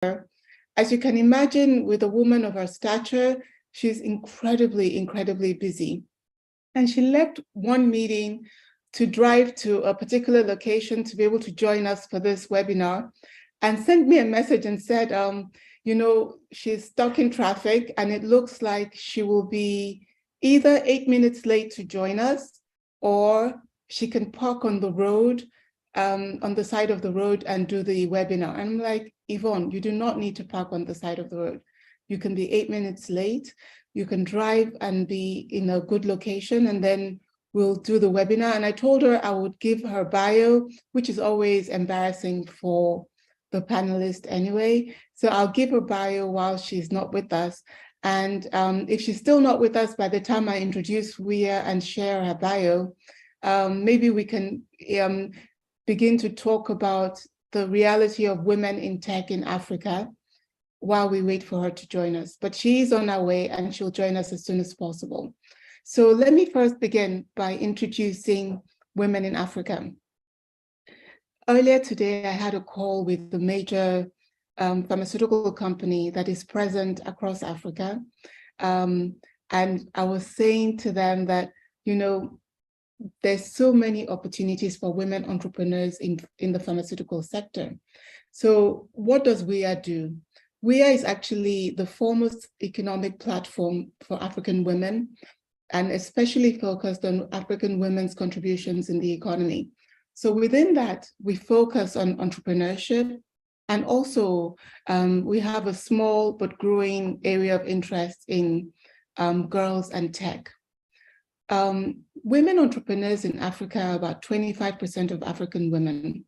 As you can imagine, with a woman of her stature, she's incredibly, incredibly busy. And she left one meeting to drive to a particular location to be able to join us for this webinar, and sent me a message and said, she's stuck in traffic and it looks like she will be either 8 minutes late to join us, or she can park on the road, on the side of the road and do the webinar. And I'm like, Yvonne, you do not need to park on the side of the road. You can be 8 minutes late, you can drive and be in a good location, and then we'll do the webinar. And I told her I would give her bio, which is always embarrassing for the panelist anyway. So I'll give her bio while she's not with us. And if she's still not with us by the time I introduce WIA and share her bio, maybe we can begin to talk about the reality of women in tech in Africa while we wait for her to join us. But she's on her way and she'll join us as soon as possible. So let me first begin by introducing women in Africa. Earlier today, I had a call with the major pharmaceutical company that is present across Africa. And I was saying to them that, there's so many opportunities for women entrepreneurs in the pharmaceutical sector. So what does WIA do? WIA is actually the foremost economic platform for African women, and especially focused on African women's contributions in the economy. So within that, we focus on entrepreneurship, and also we have a small but growing area of interest in girls and tech. Women entrepreneurs in Africa are about 25% of African women.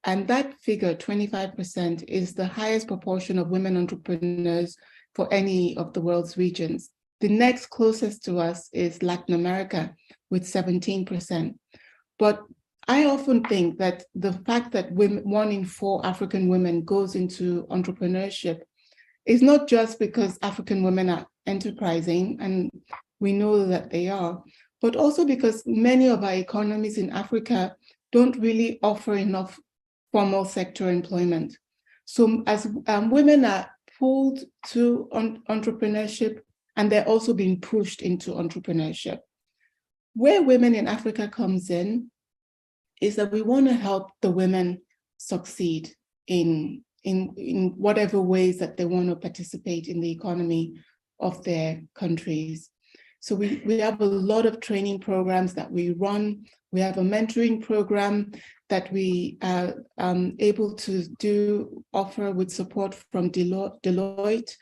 And that figure, 25%, is the highest proportion of women entrepreneurs for any of the world's regions. The next closest to us is Latin America with 17%. But I often think that the fact that 1 in 4 African women goes into entrepreneurship is not just because African women are enterprising, and we know that they are, but also because many of our economies in Africa don't really offer enough formal sector employment. So as women are pulled to entrepreneurship, and they're also being pushed into entrepreneurship. Where Women in Africa comes in is that we want to help the women succeed in whatever ways that they want to participate in the economy of their countries. So we have a lot of training programs that we run. We have a mentoring program that we are able to offer with support from Deloitte,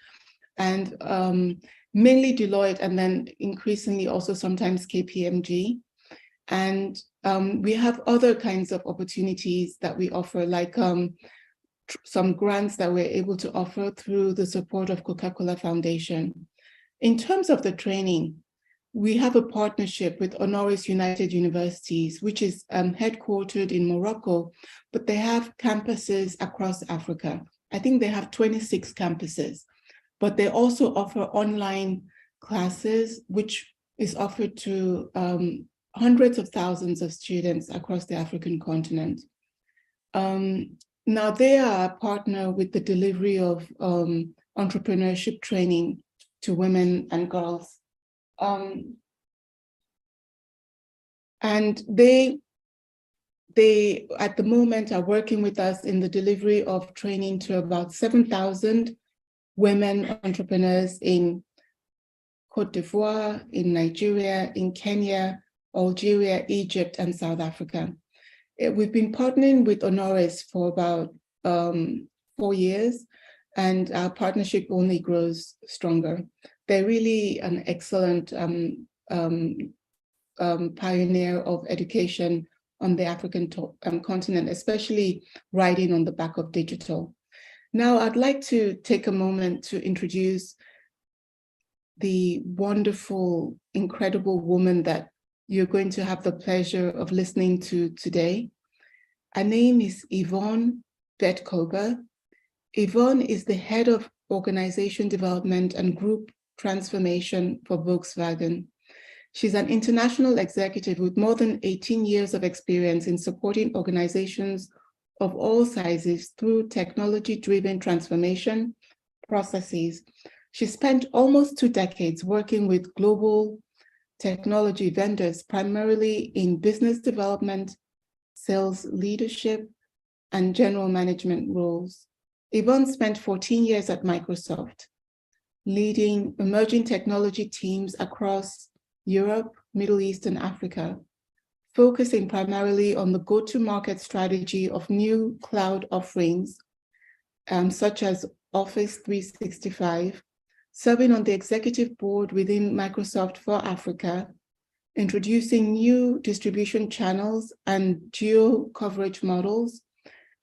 and mainly Deloitte, and then increasingly also sometimes KPMG. And we have other kinds of opportunities that we offer, like some grants that we're able to offer through the support of Coca-Cola Foundation. In terms of the training, we have a partnership with Honoris United Universities, which is headquartered in Morocco, but they have campuses across Africa. I think they have 26 campuses, but they also offer online classes, which is offered to hundreds of thousands of students across the African continent. Now they are a partner with the delivery of entrepreneurship training to women and girls. And they at the moment are working with us in the delivery of training to about 7,000 women entrepreneurs in Côte d'Ivoire, in Nigeria, in Kenya, Algeria, Egypt, and South Africa. We've been partnering with Honoris for about 4 years, and our partnership only grows stronger. They're really an excellent pioneer of education on the African continent, especially riding on the back of digital. Now, I'd like to take a moment to introduce the wonderful, incredible woman that you're going to have the pleasure of listening to today. Her name is Yvonne Bettkober. Yvonne is the head of organization development and group transformation for Volkswagen. She's an international executive with more than 18 years of experience in supporting organizations of all sizes through technology-driven transformation processes. She spent almost 2 decades working with global technology vendors, primarily in business development, sales leadership, and general management roles. Yvonne spent 14 years at Microsoft, leading emerging technology teams across Europe, Middle East, and Africa, focusing primarily on the go-to-market strategy of new cloud offerings, such as Office 365, serving on the executive board within Microsoft for Africa, introducing new distribution channels and geo coverage models,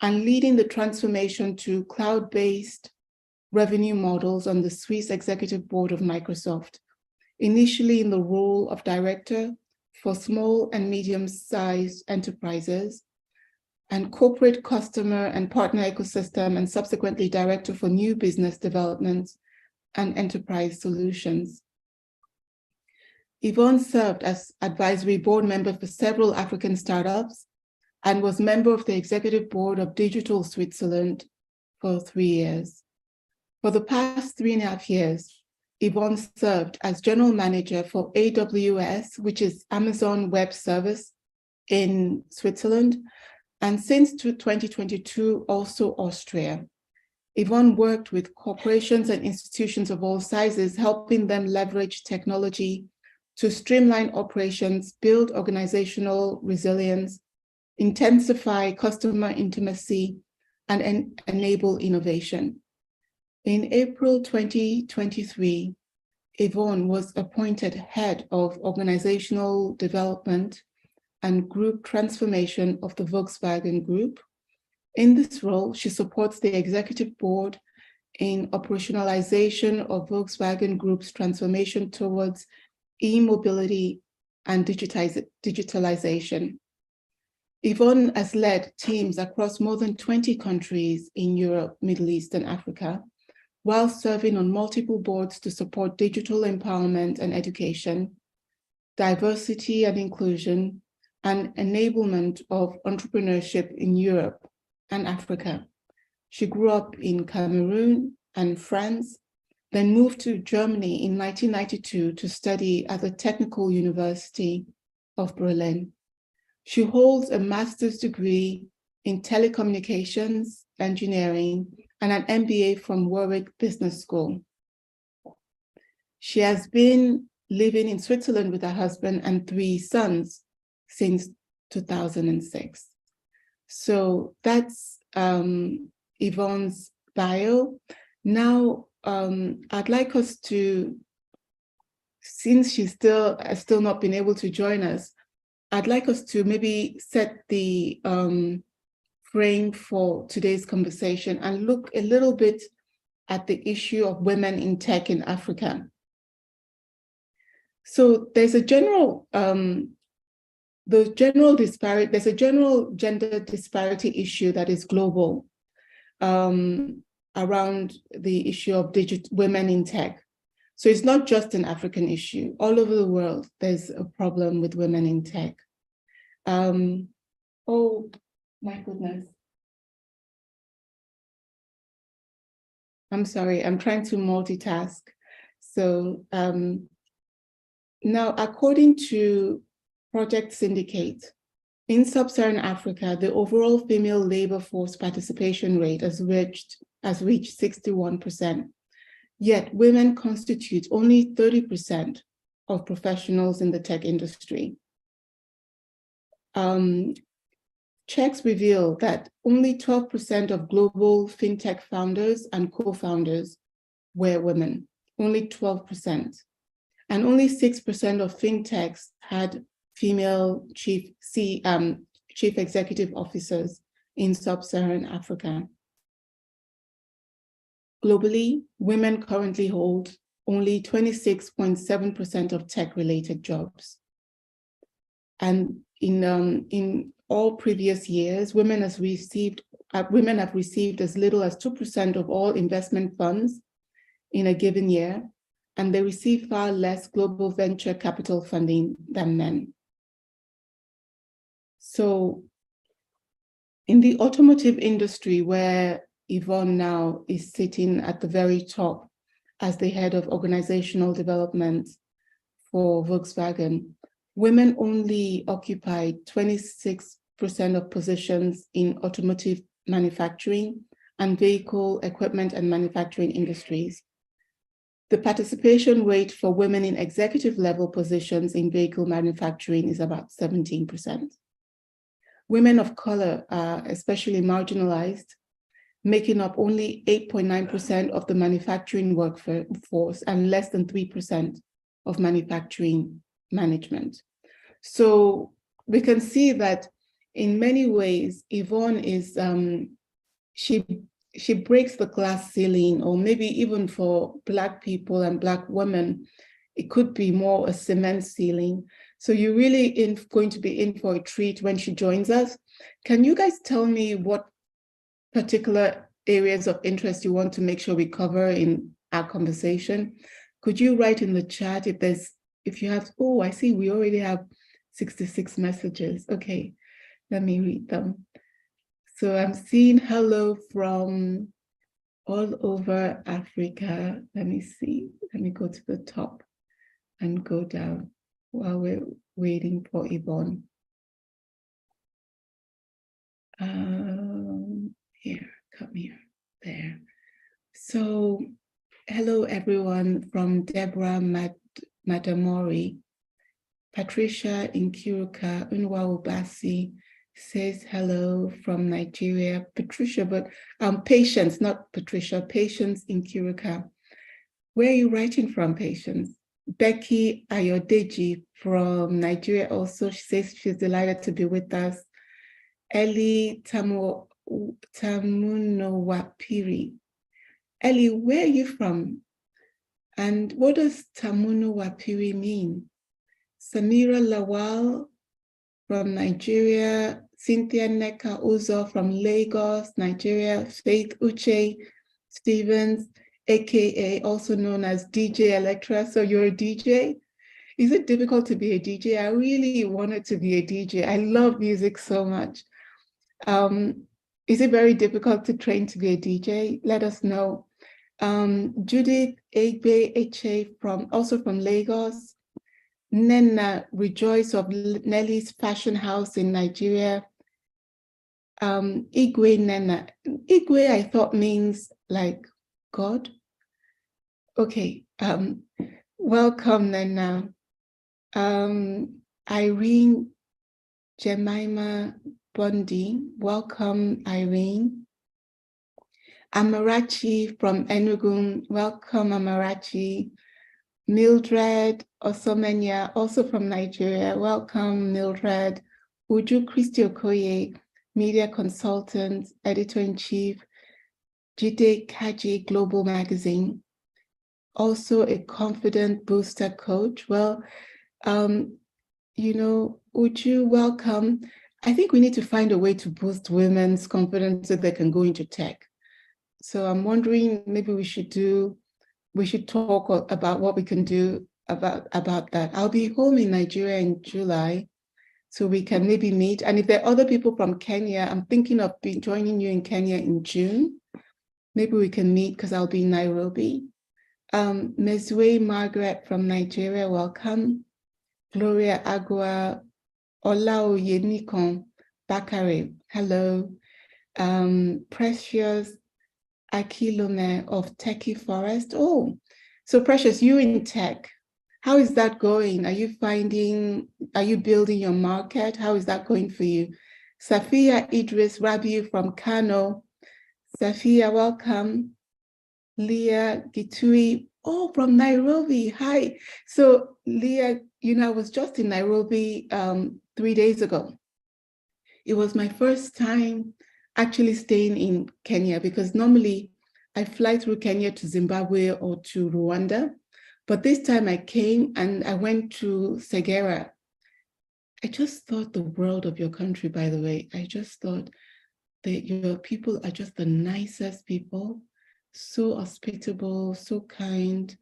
and leading the transformation to cloud-based revenue models on the Swiss executive board of Microsoft, initially in the role of director for small and medium-sized enterprises and corporate customer and partner ecosystem, and subsequently director for new business developments and enterprise solutions. Yvonne served as advisory board member for several African startups and was member of the executive board of Digital Switzerland for 3 years. For the past 3.5 years, Yvonne served as general manager for AWS, which is Amazon Web Service in Switzerland, and since 2022, also Austria. Yvonne worked with corporations and institutions of all sizes, helping them leverage technology to streamline operations, build organizational resilience, intensify customer intimacy, and enable innovation. In April 2023, Yvonne was appointed head of organizational development and group transformation of the Volkswagen Group. In this role, she supports the executive board in operationalization of Volkswagen Group's transformation towards e-mobility and digitalization. Yvonne has led teams across more than 20 countries in Europe, Middle East, and Africa, while serving on multiple boards to support digital empowerment and education, diversity and inclusion, and enablement of entrepreneurship in Europe and Africa. She grew up in Cameroon and France, then moved to Germany in 1992 to study at the Technical University of Berlin. She holds a master's degree in telecommunications engineering and an MBA from Warwick Business School. She has been living in Switzerland with her husband and 3 sons since 2006. So that's Yvonne's bio. Now, I'd like us to, since she's still not been able to join us, I'd like us to maybe set the frame for today's conversation and look a little bit at the issue of women in tech in Africa. So there's a general there's a general gender disparity issue that is global around the issue of women in tech. So it's not just an African issue. All over the world, there's a problem with women in tech. Oh, my goodness. I'm sorry, I'm trying to multitask. So now, according to Project Syndicate, in sub-Saharan Africa, the overall female labor force participation rate has reached 61%. Yet women constitute only 30% of professionals in the tech industry. Checks reveal that only 12% of global fintech founders and co-founders were women, only 12%. And only 6% of fintechs had female chief executive officers in sub-Saharan Africa. Globally, women currently hold only 26.7% of tech-related jobs. And in all previous years, women have received as little as 2% of all investment funds in a given year, and they receive far less global venture capital funding than men. So In the automotive industry, where Yvonne now is sitting at the very top as the head of organizational development for Volkswagen, women only occupied 26% of positions in automotive manufacturing and vehicle equipment and manufacturing industries. The participation rate for women in executive level positions in vehicle manufacturing is about 17%. Women of color are especially marginalized, making up only 8.9% of the manufacturing workforce and less than 3% of manufacturing management. So we can see that in many ways, Yvonne is, she breaks the glass ceiling, or maybe even for Black people and Black women, it could be more a cement ceiling. So you're really going to be in for a treat when she joins us. Can you guys tell me what particular areas of interest you want to make sure we cover in our conversation? Could you write in the chat if you have, oh, I see we already have 66 messages. Okay, let me read them. So I'm seeing hello from all over Africa. Let me see, let me go to the top and go down while we're waiting for Yvonne. Here, come here, there. So hello everyone from Deborah Madamori, Patricia Nkiruka, Unwa Ubasi says hello from Nigeria. Patricia, but Patience, not Patricia, Patience Nkiruka. Where are you writing from, Patience? Becky Ayodeji from Nigeria also, she says she's delighted to be with us. Ellie Tamunowapiri. Ellie, where are you from? And what does Tamunowapiri mean? Samira Lawal from Nigeria, Cynthia Neka Uzo from Lagos, Nigeria, Faith Uche Stevens, AKA also known as DJ Electra. So you're a DJ? Is it difficult to be a DJ? I really wanted to be a DJ. I love music so much. Is it very difficult to train to be a DJ? Let us know. Judith Egbe Eche also from Lagos. Nena Rejoice of Nelly's Fashion House in Nigeria. Igwe Nena. Igwe I thought means like God. Okay. Welcome, Nena. Irene Jemima Bondi. Welcome, Irene. Amarachi from Enugu. Welcome, Amarachi. Mildred Osomenya, also from Nigeria. Welcome, Mildred. Uju Christy Okoye, media consultant, editor-in-chief, Jide Kaji Global Magazine. Also a confident booster coach. Well, you know, Uju, welcome. I think we need to find a way to boost women's confidence so they can go into tech. So I'm wondering, maybe we should talk about what we can do about that. I'll be home in Nigeria in July, so we can maybe meet. And if there are other people from Kenya, I'm thinking of joining you in Kenya in June. Maybe we can meet because I'll be in Nairobi. Mezue Margaret from Nigeria, welcome. Gloria Agua, Olao Yenikon Bakare, hello. Precious Akilome of Techie Forest. Oh, so Precious, you in tech. How is that going? Are you building your market? How is that going for you? Safia Idris Rabiu from Kano. Safia, welcome. Leah Gitui, oh, from Nairobi. Hi. So Leah, you know, I was just in Nairobi 3 days ago. It was my first time actually staying in Kenya, because normally I fly through Kenya to Zimbabwe or to Rwanda. But this time I came and I went to Segera. I just thought the world of your country, by the way. I just thought that your people are just the nicest people, so hospitable, so kind,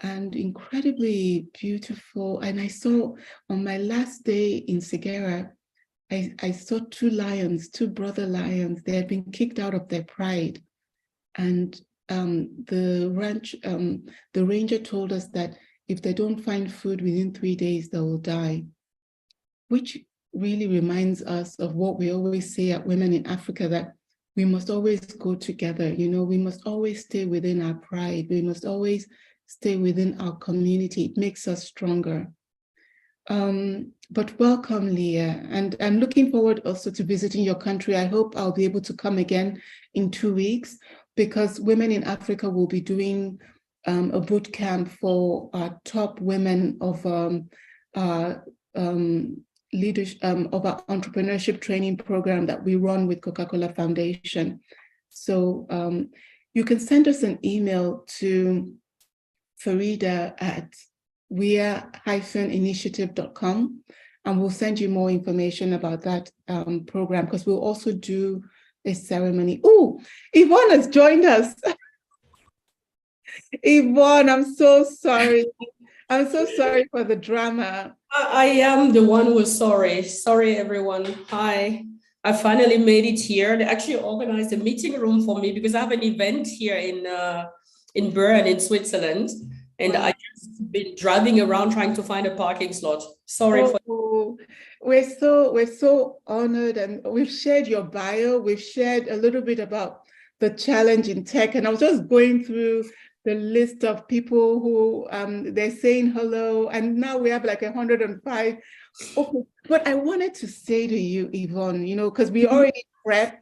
and incredibly beautiful. And I saw on my last day in Segera, I saw two lions, two brother lions. They had been kicked out of their pride. And the ranger told us that if they don't find food within 3 days, they will die, which really reminds us of what we always say at Women in Africa, that we must always go together. You know, we must always stay within our pride. We must always stay within our community. It makes us stronger. But welcome, Leah. And I'm looking forward also to visiting your country. I hope I'll be able to come again in 2 weeks, because Women in Africa will be doing a boot camp for top women of leadership, of our entrepreneurship training program that we run with Coca-Cola Foundation. So you can send us an email to Farida at WIA-initiative.com, and we'll send you more information about that program, because we'll also do a ceremony. Oh, Yvonne has joined us. Yvonne, I'm so sorry. I'm so sorry for the drama. I am the one who is sorry. Sorry, everyone. Hi. I finally made it here. They actually organized a meeting room for me because I have an event here in Bern in Switzerland. And I just been driving around trying to find a parking slot. Sorry for. We're so honored, and we've shared your bio. We've shared a little bit about the challenge in tech, and I was just going through the list of people who they're saying hello, and now we have like 105. Okay, but I wanted to say to you, Yvonne, you know, because we already prepped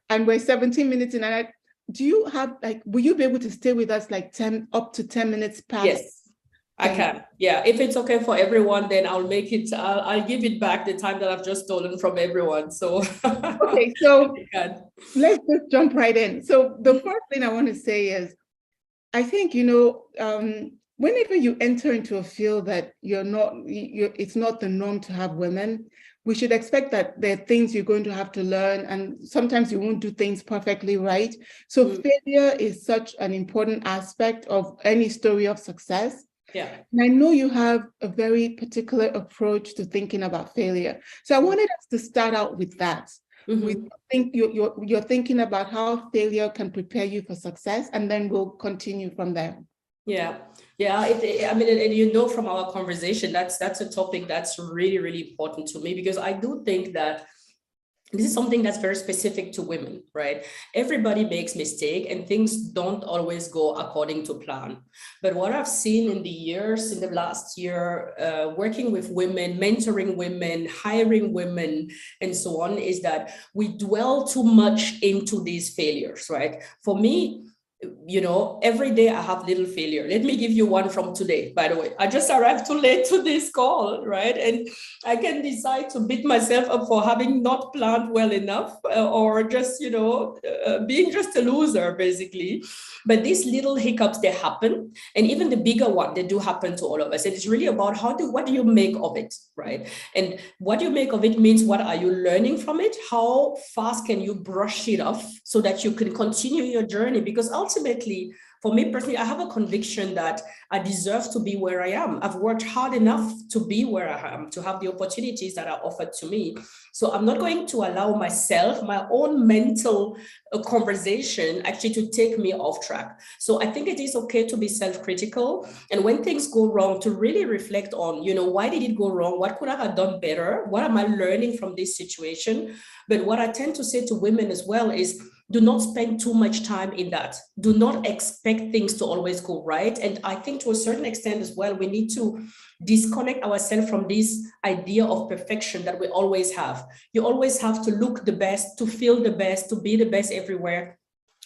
and we're 17 minutes in, and do you have will you be able to stay with us like up to 10 minutes past? Yes, I can. Yeah, if it's okay for everyone, then I'll make it. I'll give it back the time that I've just stolen from everyone. So okay, so let's just jump right in. So the first thing I want to say is, I think, you know, whenever you enter into a field that it's not the norm to have women, we should expect that there are things you're going to have to learn, and sometimes you won't do things perfectly right. So failure is such an important aspect of any story of success. Yeah. And I know you have a very particular approach to thinking about failure. So I wanted us to start out with that. We think you're thinking about how failure can prepare you for success, and then we'll continue from there. Yeah. I mean, and you know, from our conversation, that's a topic that's really, really important to me, because I do think that this is something that's very specific to women, right? Everybody makes mistakes and things don't always go according to plan. But what I've seen in the last year, working with women, mentoring women, hiring women, and so on, is that we dwell too much into these failures, right? For me, you know, every day I have little failure. Let me give you one from today, by the way. I just arrived too late to this call, right? And I can decide to beat myself up for having not planned well enough, or just, you know, being just a loser, basically. But these little hiccups, they happen. And even the bigger one, they do happen to all of us. And it's really about what do you make of it, right? And what you make of it means, what are you learning from it? How fast can you brush it off so that you can continue your journey? Because ultimately, for me personally, I have a conviction that I deserve to be where I am. I've worked hard enough to be where I am, to have the opportunities that are offered to me. So I'm not going to allow myself, my own mental conversation, actually to take me off track. So I think it is okay to be self-critical. And when things go wrong, to really reflect on, you know, why did it go wrong? What could I have done better? What am I learning from this situation? But what I tend to say to women as well is, do not spend too much time in that. Do not expect things to always go right. And I think to a certain extent as well, we need to disconnect ourselves from this idea of perfection that we always have. You always have to look the best, to feel the best, to be the best everywhere.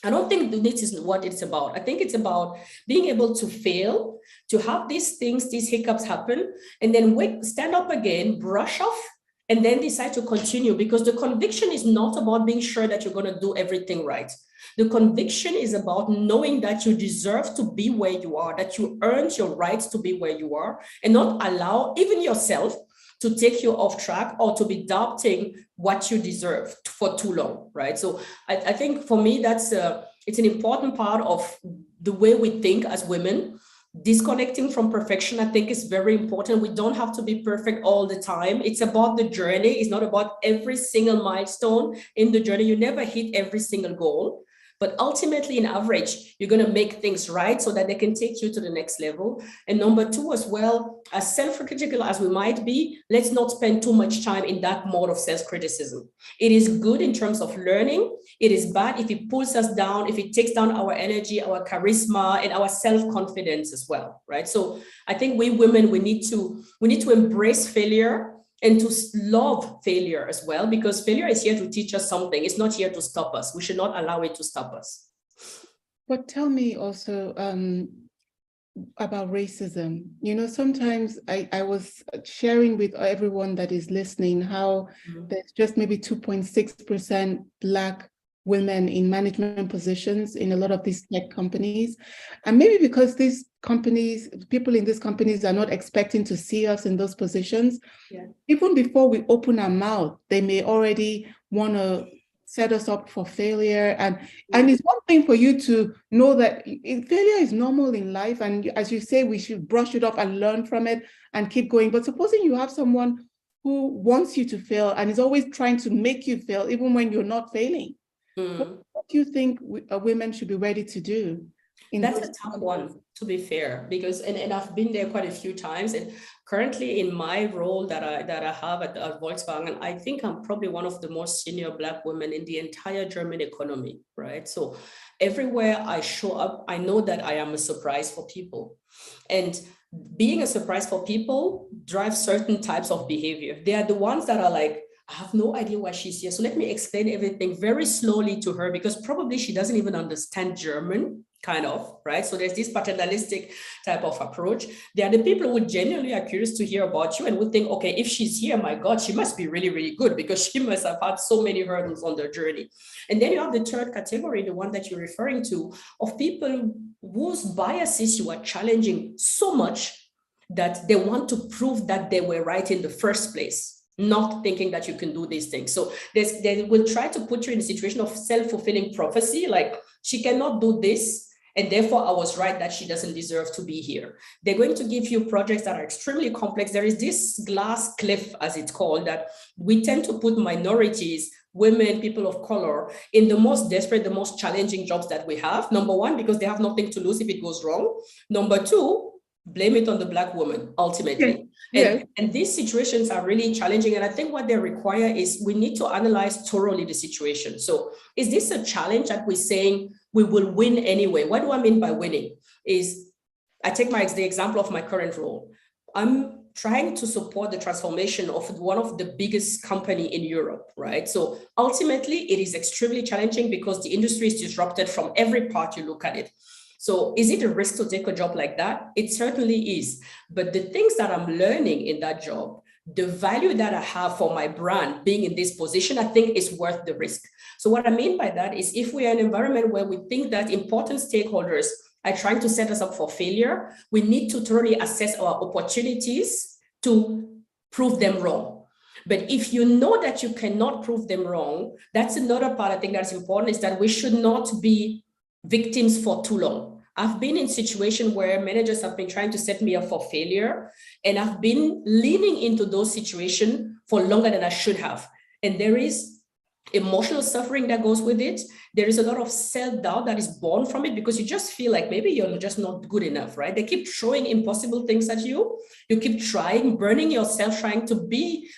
I don't think this is what it's about. I think it's about being able to fail, to have these things, these hiccups happen, and then stand up again, brush off, and then decide to continue, because the conviction is not about being sure that you're going to do everything right. The conviction is about knowing that you deserve to be where you are, that you earned your right to be where you are, and not allow even yourself to take you off track or to be doubting what you deserve for too long, right? So I think for me, it's an important part of the way we think as women, Disconnecting from perfection, I think, is very important. We don't have to be perfect all the time. It's about the journey. It's not about every single milestone in the journey. You never hit every single goal. But ultimately, in average, you're going to make things right so that they can take you to the next level. And number two, as well, as self-critical as we might be, let's not spend too much time in that mode of self-criticism. It is good in terms of learning. It is bad if it pulls us down, if it takes down our energy, our charisma, and our self-confidence as well, right? So I think we women, we need to embrace failure and to love failure as well, because failure is here to teach us something. It's not here to stop us. We should not allow it to stop us. But tell me also about racism. You know, sometimes I was sharing with everyone that is listening how there's just maybe 2.6% Black women in management positions in a lot of these tech companies. And maybe because these companies, people in these companies are not expecting to see us in those positions, even before we open our mouth, they may already want to set us up for failure. And it's one thing for you to know that failure is normal in life. And as you say, we should brush it off and learn from it and keep going. But supposing you have someone who wants you to fail and is always trying to make you fail, even when you're not failing. What do you think women should be ready to do? That's a tough one, to be fair, because and I've been there quite a few times. And currently in my role that I have at Volkswagen, I think I'm probably one of the most senior Black women in the entire German economy, right? So everywhere I show up, I know that I am a surprise for people. And being a surprise for people drives certain types of behavior. They are the ones that are like, I have no idea why she's here. So let me explain everything very slowly to her, because probably she doesn't even understand German, kind of, right? So there's this paternalistic type of approach. They are the people who genuinely are curious to hear about you and would think, okay, if she's here, my God, she must be really, really good because she must have had so many hurdles on their journey. And then you have the third category, the one that you're referring to, of people whose biases you are challenging so much that they want to prove that they were right in the first place, not thinking that you can do these things. So they will try to put you in a situation of self-fulfilling prophecy, like she cannot do this, and therefore I was right that she doesn't deserve to be here. They're going to give you projects that are extremely complex. There is this glass cliff, as it's called, that we tend to put minorities, women, people of color, in the most desperate, the most challenging jobs that we have. Number one, because they have nothing to lose if it goes wrong. Number two, blame it on the Black woman, ultimately. Yes. And these situations are really challenging. And I think what they require is we need to analyze thoroughly the situation. So is this a challenge that we're saying we will win anyway? What do I mean by winning? Is I take the example of my current role. I'm trying to support the transformation of one of the biggest company in Europe, right? So ultimately, it is extremely challenging because the industry is disrupted from every part you look at it. So is it a risk to take a job like that? It certainly is. But the things that I'm learning in that job, the value that I have for my brand being in this position, I think is worth the risk. So what I mean by that is if we are in an environment where we think that important stakeholders are trying to set us up for failure, we need to thoroughly assess our opportunities to prove them wrong. But if you know that you cannot prove them wrong, that's another part I think that's important, is that we should not be victims for too long. I've been in situations where managers have been trying to set me up for failure, and I've been leaning into those situations for longer than I should have. And there is emotional suffering that goes with it. There is a lot of self-doubt that is born from it because you just feel like maybe you're just not good enough, right? They keep throwing impossible things at you. You keep trying, burning yourself, trying to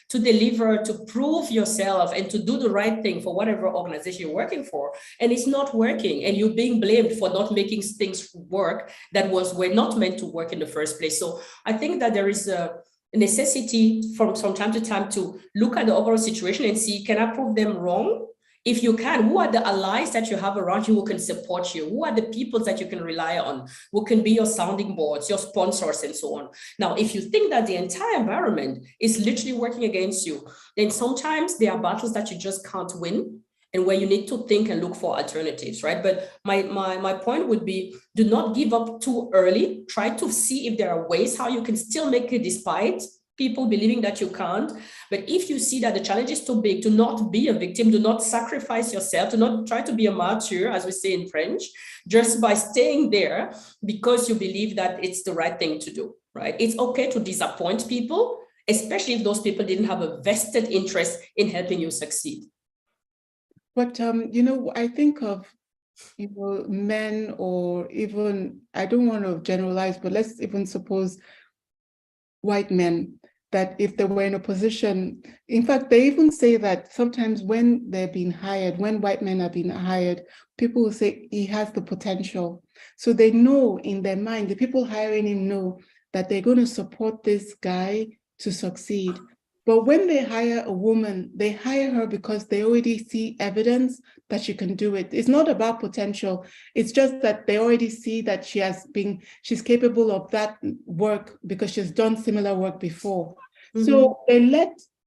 deliver, to prove yourself and to do the right thing for whatever organization you're working for. And it's not working. And you're being blamed for not making things work that were not meant to work in the first place. So I think that there is a necessity from time to time to look at the overall situation and see, can I prove them wrong? If you can, who are the allies that you have around you who can support you? Who are the people that you can rely on? Who can be your sounding boards, your sponsors, and so on? Now, if you think that the entire environment is literally working against you, then sometimes there are battles that you just can't win, and where you need to think and look for alternatives, right? But my point would be, do not give up too early. Try to see if there are ways how you can still make it despite people believing that you can't. But if you see that the challenge is too big, to not be a victim, do not sacrifice yourself, to not try to be a martyr, as we say in French, just by staying there because you believe that it's the right thing to do, right? It's okay to disappoint people, especially if those people didn't have a vested interest in helping you succeed. But, I think of, men, or even, I don't want to generalize, but let's even suppose white men, that if they were in a position, in fact, they even say that sometimes when they're being hired, when white men are being hired, people will say he has the potential. So they know in their mind, the people hiring him know that they're going to support this guy to succeed. But when they hire a woman, they hire her because they already see evidence that she can do it. It's not about potential. It's just that they already see that she's capable of that work because she's done similar work before. Mm-hmm. So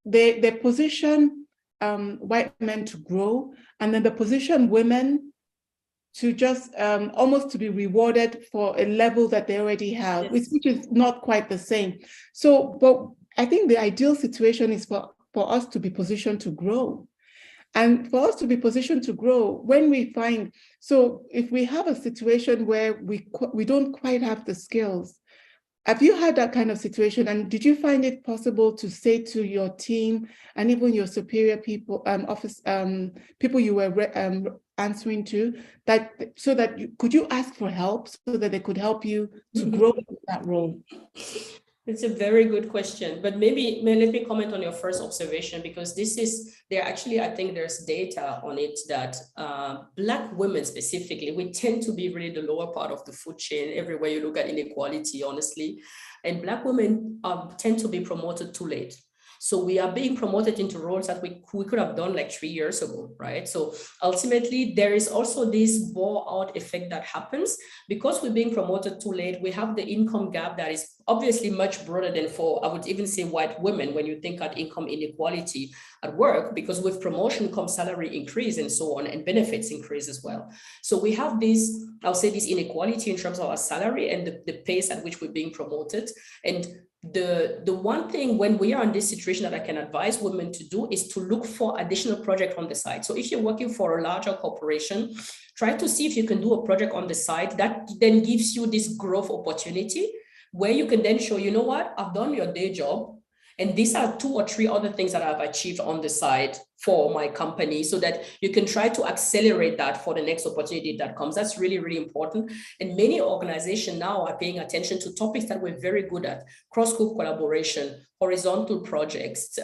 they position white men to grow, and then they position women to just almost to be rewarded for a level that they already have, yes, which is not quite the same. So, but I think the ideal situation is for us to be positioned to grow. And for us to be positioned to grow, when we find, so if we have a situation where we don't quite have the skills, have you had that kind of situation? And did you find it possible to say to your team and even your superior people, people you were answering to, that so that could you ask for help so that they could help you to grow in that role? It's a very good question, but maybe let me comment on your first observation, because I think there's data on it that Black women specifically, we tend to be really the lower part of the food chain everywhere you look at inequality, honestly. And Black women tend to be promoted too late. So we are being promoted into roles that we could have done like 3 years ago, right? So ultimately, there is also this bore-out effect that happens because we're being promoted too late. We have the income gap that is obviously much broader than for, I would even say, white women when you think at income inequality at work, because with promotion comes salary increase and so on, and benefits increase as well. So we have this, I'll say, this inequality in terms of our salary and the pace at which we're being promoted. And the one thing when we are in this situation that I can advise women to do is to look for additional project on the side. So if you're working for a larger corporation, try to see if you can do a project on the side that then gives you this growth opportunity where you can then show, you know what, I've done your day job, and these are 2 or 3 other things that I've achieved on the side for my company, so that you can try to accelerate that for the next opportunity that comes. That's really, really important. And many organizations now are paying attention to topics that we're very good at: cross-group collaboration, horizontal projects,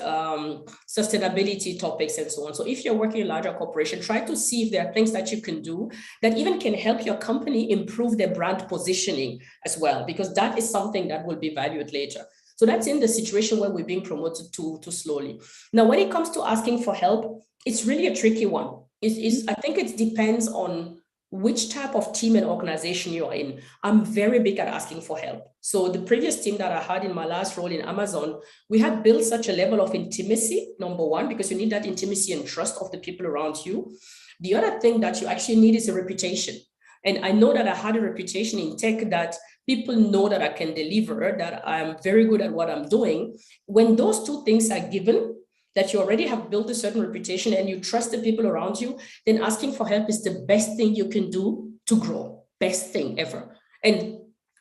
sustainability topics, and so on. So if you're working in a larger corporation, try to see if there are things that you can do that even can help your company improve their brand positioning as well, because that is something that will be valued later. So that's in the situation where we're being promoted too slowly. Now, when it comes to asking for help, it's really a tricky one. I think it depends on which type of team and organization you're in. I'm very big at asking for help. So the previous team that I had in my last role in Amazon, we had built such a level of intimacy, number one, because you need that intimacy and trust of the people around you. The other thing that you actually need is a reputation. And I know that I had a reputation in tech that people know that I can deliver, that I'm very good at what I'm doing. When those 2 things are given, that you already have built a certain reputation and you trust the people around you, then asking for help is the best thing you can do to grow. Best thing ever. And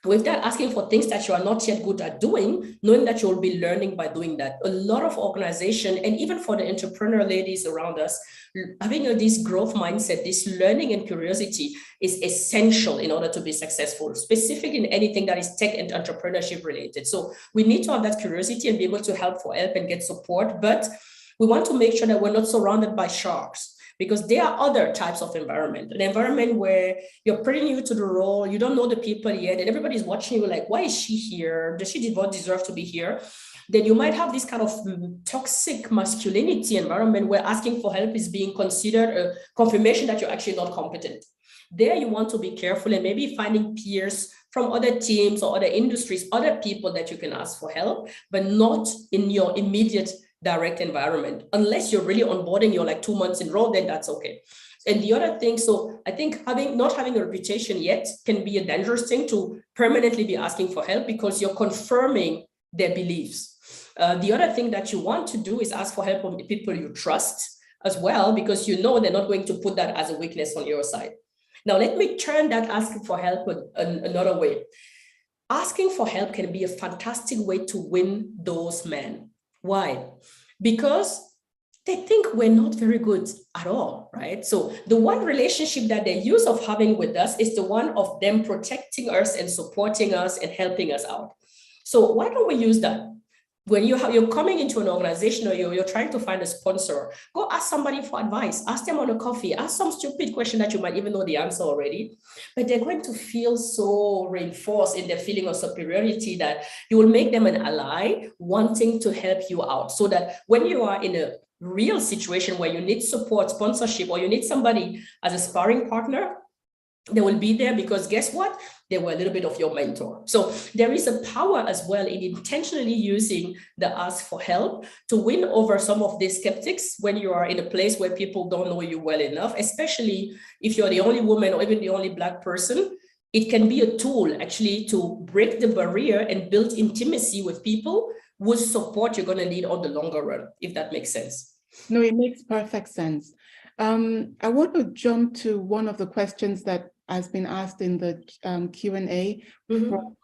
with that, asking for things that you are not yet good at doing, knowing that you'll be learning by doing that. A lot of organization, and even for the entrepreneur ladies around us, having this growth mindset, this learning and curiosity is essential in order to be successful, specifically in anything that is tech and entrepreneurship related. So we need to have that curiosity and be able to help and get support, but we want to make sure that we're not surrounded by sharks, because there are other types of environment, an environment where you're pretty new to the role, you don't know the people yet, and everybody's watching you like, why is she here? Does she deserve to be here? Then you might have this kind of toxic masculinity environment where asking for help is being considered a confirmation that you're actually not competent. There you want to be careful and maybe finding peers from other teams or other industries, other people that you can ask for help, but not in your immediate direct environment. Unless you're really onboarding, you're like 2 months in a row, then that's okay. And the other thing, so I think not having a reputation yet can be a dangerous thing to permanently be asking for help, because you're confirming their beliefs. The other thing that you want to do is ask for help from people you trust as well, because you know they're not going to put that as a weakness on your side. Now, let me turn that asking for help another way. Asking for help can be a fantastic way to win those men. Why? Because they think we're not very good at all, right? So the one relationship that they're used of having with us is the one of them protecting us and supporting us and helping us out. So why don't we use that? When you're coming into an organization or you're trying to find a sponsor, go ask somebody for advice, ask them on a coffee, ask some stupid question that you might even know the answer already, but they're going to feel so reinforced in their feeling of superiority that you will make them an ally wanting to help you out, so that when you are in a real situation where you need support, sponsorship, or you need somebody as a sparring partner, they will be there, because guess what? They were a little bit of your mentor. So there is a power as well in intentionally using the ask for help to win over some of these skeptics when you are in a place where people don't know you well enough, especially if you're the only woman or even the only Black person. It can be a tool actually to break the barrier and build intimacy with people whose support you're going to need on the longer run, if that makes sense. No, it makes perfect sense. I want to jump to one of the questions that has been asked in the Q&A from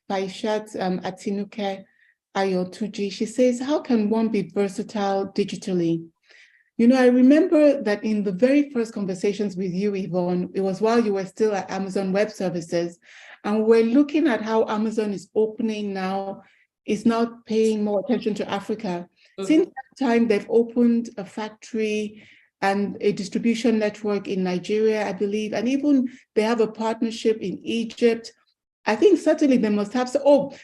Faishat Atinuke Ayotuji. She says, how can one be versatile digitally? You know, I remember that in the very first conversations with you, Yvonne, it was while you were still at Amazon Web Services, and we're looking at how Amazon is opening now, is now paying more attention to Africa. Since that time, they've opened a factory and a distribution network in Nigeria, I believe, and even they have a partnership in Egypt. I think certainly they must have,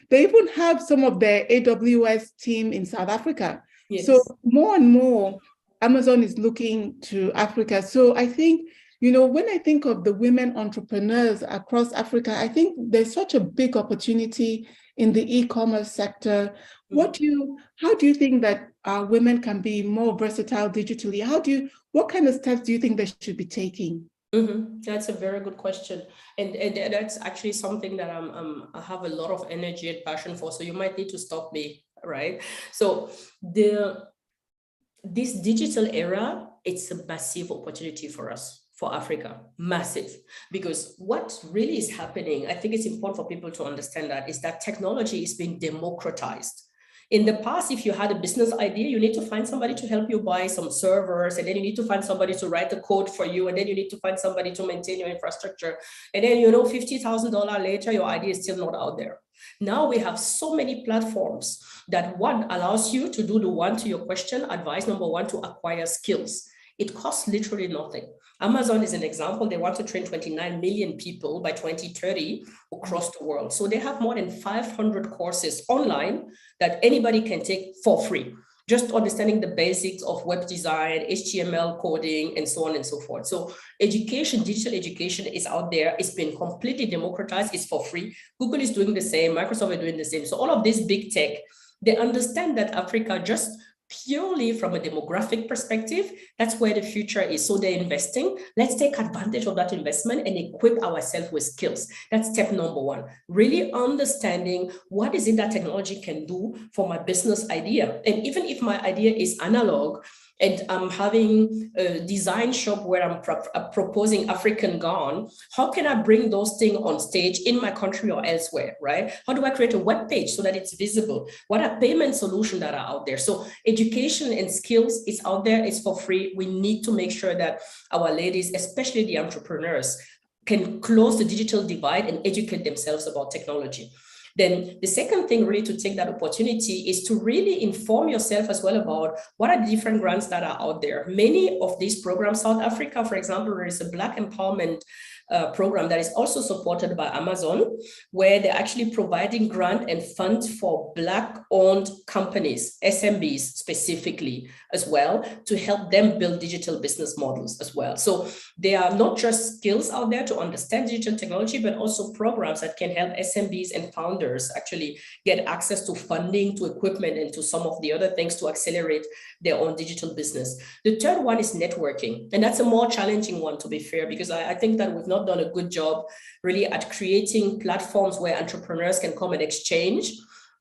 they even have some of their AWS team in South Africa. Yes. So more and more, Amazon is looking to Africa. So I think, you know, when I think of the women entrepreneurs across Africa, I think there's such a big opportunity in the e-commerce sector. How do you think that women can be more versatile digitally? What kind of steps do you think they should be taking? That's a very good question. And that's actually something that I have a lot of energy and passion for. So you might need to stop me, right? So this digital era, it's a massive opportunity for us, for Africa, massive. Because what really is happening, I think it's important for people to understand that, is that technology is being democratized. In the past, if you had a business idea, you need to find somebody to help you buy some servers, and then you need to find somebody to write the code for you, and then you need to find somebody to maintain your infrastructure. And then, you know, $50,000 later, your idea is still not out there. Now we have so many platforms that one allows you to do the one to your question, advice number one, to acquire skills. It costs literally nothing. Amazon is an example. They want to train 29 million people by 2030 across the world. So they have more than 500 courses online that anybody can take for free, just understanding the basics of web design, HTML coding, and so on and so forth. So education, digital education is out there. It's been completely democratized. It's for free. Google is doing the same. Microsoft is doing the same. So all of this big tech, they understand that Africa, just purely from a demographic perspective, that's where the future is. So they're investing. Let's take advantage of that investment and equip ourselves with skills. That's step number one. Really understanding what is it that technology can do for my business idea. And even if my idea is analog, and I'm having a design shop where I'm proposing African gown, how can I bring those things on stage in my country or elsewhere, right? How do I create a web page so that it's visible? What are payment solutions that are out there? So education and skills is out there, it's for free. We need to make sure that our ladies, especially the entrepreneurs, can close the digital divide and educate themselves about technology. Then the second thing really to take that opportunity is to really inform yourself as well about what are the different grants that are out there. Many of these programs, South Africa, for example, there is a Black empowerment program that is also supported by Amazon, where they're actually providing grant and funds for Black-owned companies, SMBs specifically as well, to help them build digital business models as well. So there are not just skills out there to understand digital technology, but also programs that can help SMBs and founders actually get access to funding, to equipment, and to some of the other things to accelerate their own digital business. The third one is networking. And that's a more challenging one, to be fair, because I think that we've not done a good job really at creating platforms where entrepreneurs can come and exchange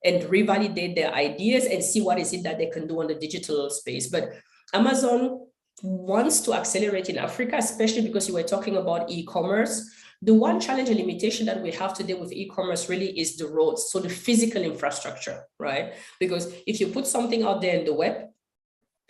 and revalidate their ideas and see what is it that they can do on the digital space. But Amazon wants to accelerate in Africa, especially because you were talking about e-commerce. The one challenge and limitation that we have today with e-commerce really is the roads, so the physical infrastructure, right? Because if you put something out there in the web,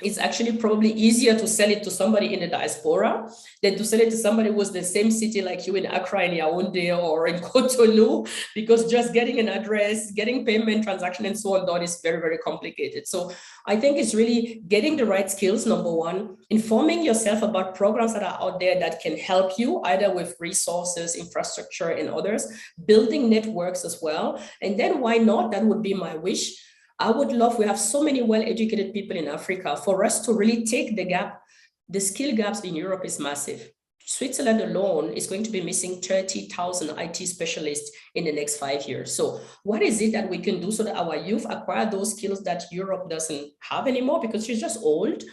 it's actually probably easier to sell it to somebody in the diaspora than to sell it to somebody who was the same city like you in Accra, in Yaoundé, or in Cotonou, because just getting an address, getting payment transaction and so on done is very, very complicated. So I think it's really getting the right skills, number one, informing yourself about programs that are out there that can help you either with resources, infrastructure, and others, building networks as well. And then why not? That would be my wish. I would love, we have so many well-educated people in Africa, for us to really take the gap. The skill gaps in Europe is massive. Switzerland alone is going to be missing 30,000 IT specialists in the next 5 years. So what is it that we can do so that our youth acquire those skills that Europe doesn't have anymore because she's just old,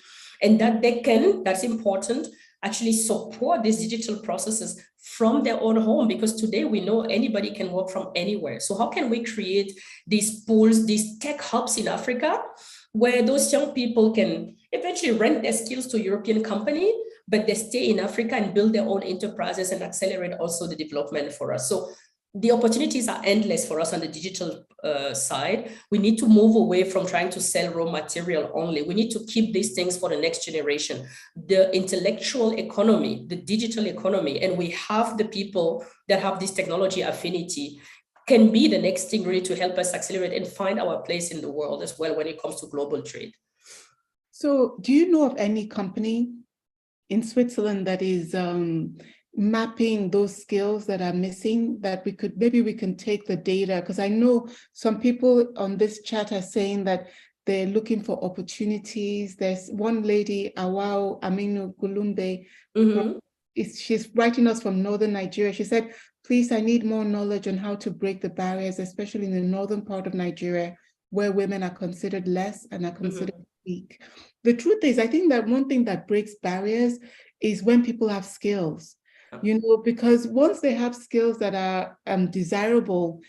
and that they can, that's important, actually support these digital processes from their own home, because today we know anybody can work from anywhere. So how can we create these pools, these tech hubs in Africa, where those young people can eventually rent their skills to a European company, but they stay in Africa and build their own enterprises and accelerate also the development for us. So the opportunities are endless for us on the digital side. We need to move away from trying to sell raw material only. We need to keep these things for the next generation. The intellectual economy, the digital economy, and we have the people that have this technology affinity, can be the next thing really to help us accelerate and find our place in the world as well when it comes to global trade. So do you know of any company in Switzerland that is mapping those skills that are missing, that we could, maybe we can take the data? Because I know some people on this chat are saying that they're looking for opportunities. There's one lady, Awao Aminu Gulumbe, she's writing us from northern Nigeria. She said, please, I need more knowledge on how to break the barriers, especially in the northern part of Nigeria, where women are considered less and are considered weak. The truth is, I think that one thing that breaks barriers is when people have skills, you know, because once they have skills that are desirable,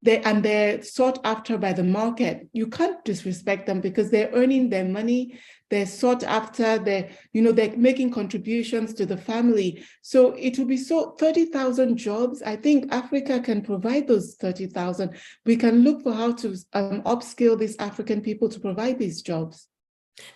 they're sought after by the market, you can't disrespect them because they're earning their money, they're sought after, they're making contributions to the family. So it will be 30,000 jobs. I think Africa can provide those 30,000. We can look for how to upskill these African people to provide these jobs.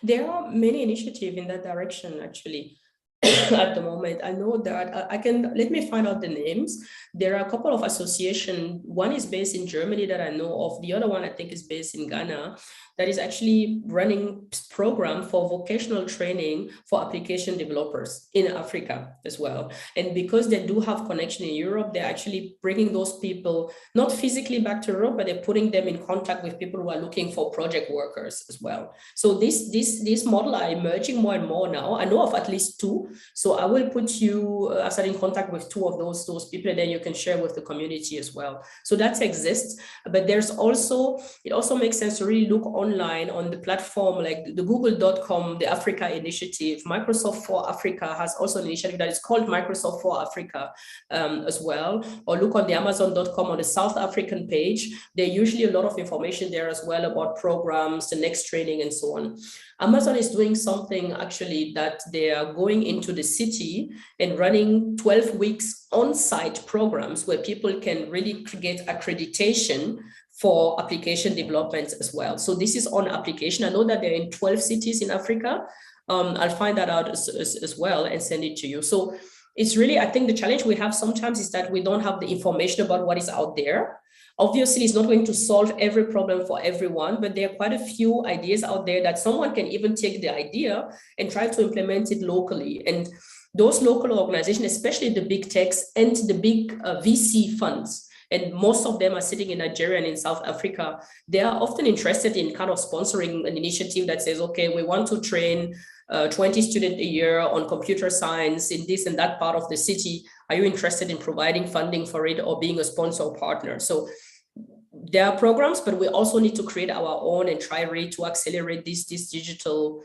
There are many initiatives in that direction, actually. At the moment, I know that let me find out the names. There are a couple of associations. One is based in Germany that I know of. The other one I think is based in Ghana, that is actually running program for vocational training for application developers in Africa as well. And because they do have connection in Europe, they're actually bringing those people, not physically back to Europe, but they're putting them in contact with people who are looking for project workers as well. So this model are emerging more and more now. I know of at least two. So I will put you in contact with two of those people, and then you can share with the community as well. So that exists, but it also makes sense to really look online on the platform like the google.com, the Africa initiative. Microsoft for Africa has also an initiative that is called Microsoft for Africa as well, or look on the amazon.com on the South African page. There's usually a lot of information there as well about programs, the next training and so on. Amazon is doing something actually that they are going into the city and running 12 weeks on-site programs where people can really get accreditation for application development as well. So this is on application. I know that they're in 12 cities in Africa. I'll find that out as well and send it to you. So it's really, I think the challenge we have sometimes is that we don't have the information about what is out there. Obviously, it's not going to solve every problem for everyone, but there are quite a few ideas out there that someone can even take the idea and try to implement it locally. And those local organizations, especially the big techs and the big VC funds, and most of them are sitting in Nigeria and in South Africa, they are often interested in kind of sponsoring an initiative that says, okay, we want to train 20 students a year on computer science in this and that part of the city. Are you interested in providing funding for it or being a sponsor or partner? So there are programs, but we also need to create our own and try really to accelerate this digital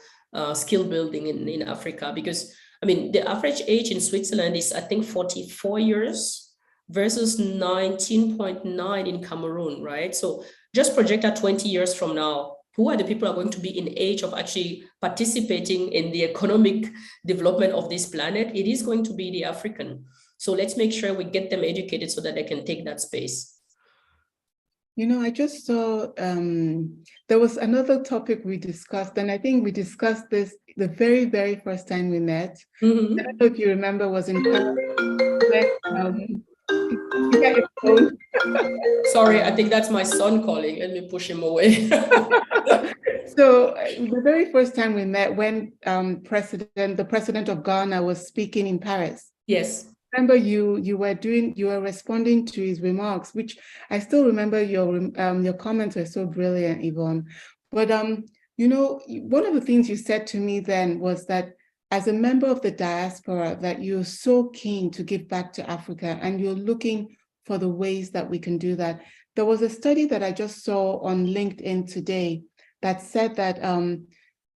skill building in Africa. Because, I mean, the average age in Switzerland is, I think, 44 years. versus 19.9 in Cameroon, right? So just project that 20 years from now, who are the people who are going to be in age of actually participating in the economic development of this planet? It is going to be the African. So let's make sure we get them educated so that they can take that space. You know, I just saw there was another topic we discussed, and I think we discussed this the very, very first time we met. Mm-hmm. I don't know if you remember, was in Paris. Sorry, I think that's my son calling. Let me push him away. So the very first time we met, when the president of Ghana was speaking in Paris. Yes. Remember you were responding to his remarks, which I still remember. Your comments were so brilliant, Yvonne. But you know, one of the things you said to me then was that as a member of the diaspora, that you're so keen to give back to Africa, and you're looking for the ways that we can do that. There was a study that I just saw on LinkedIn today that said that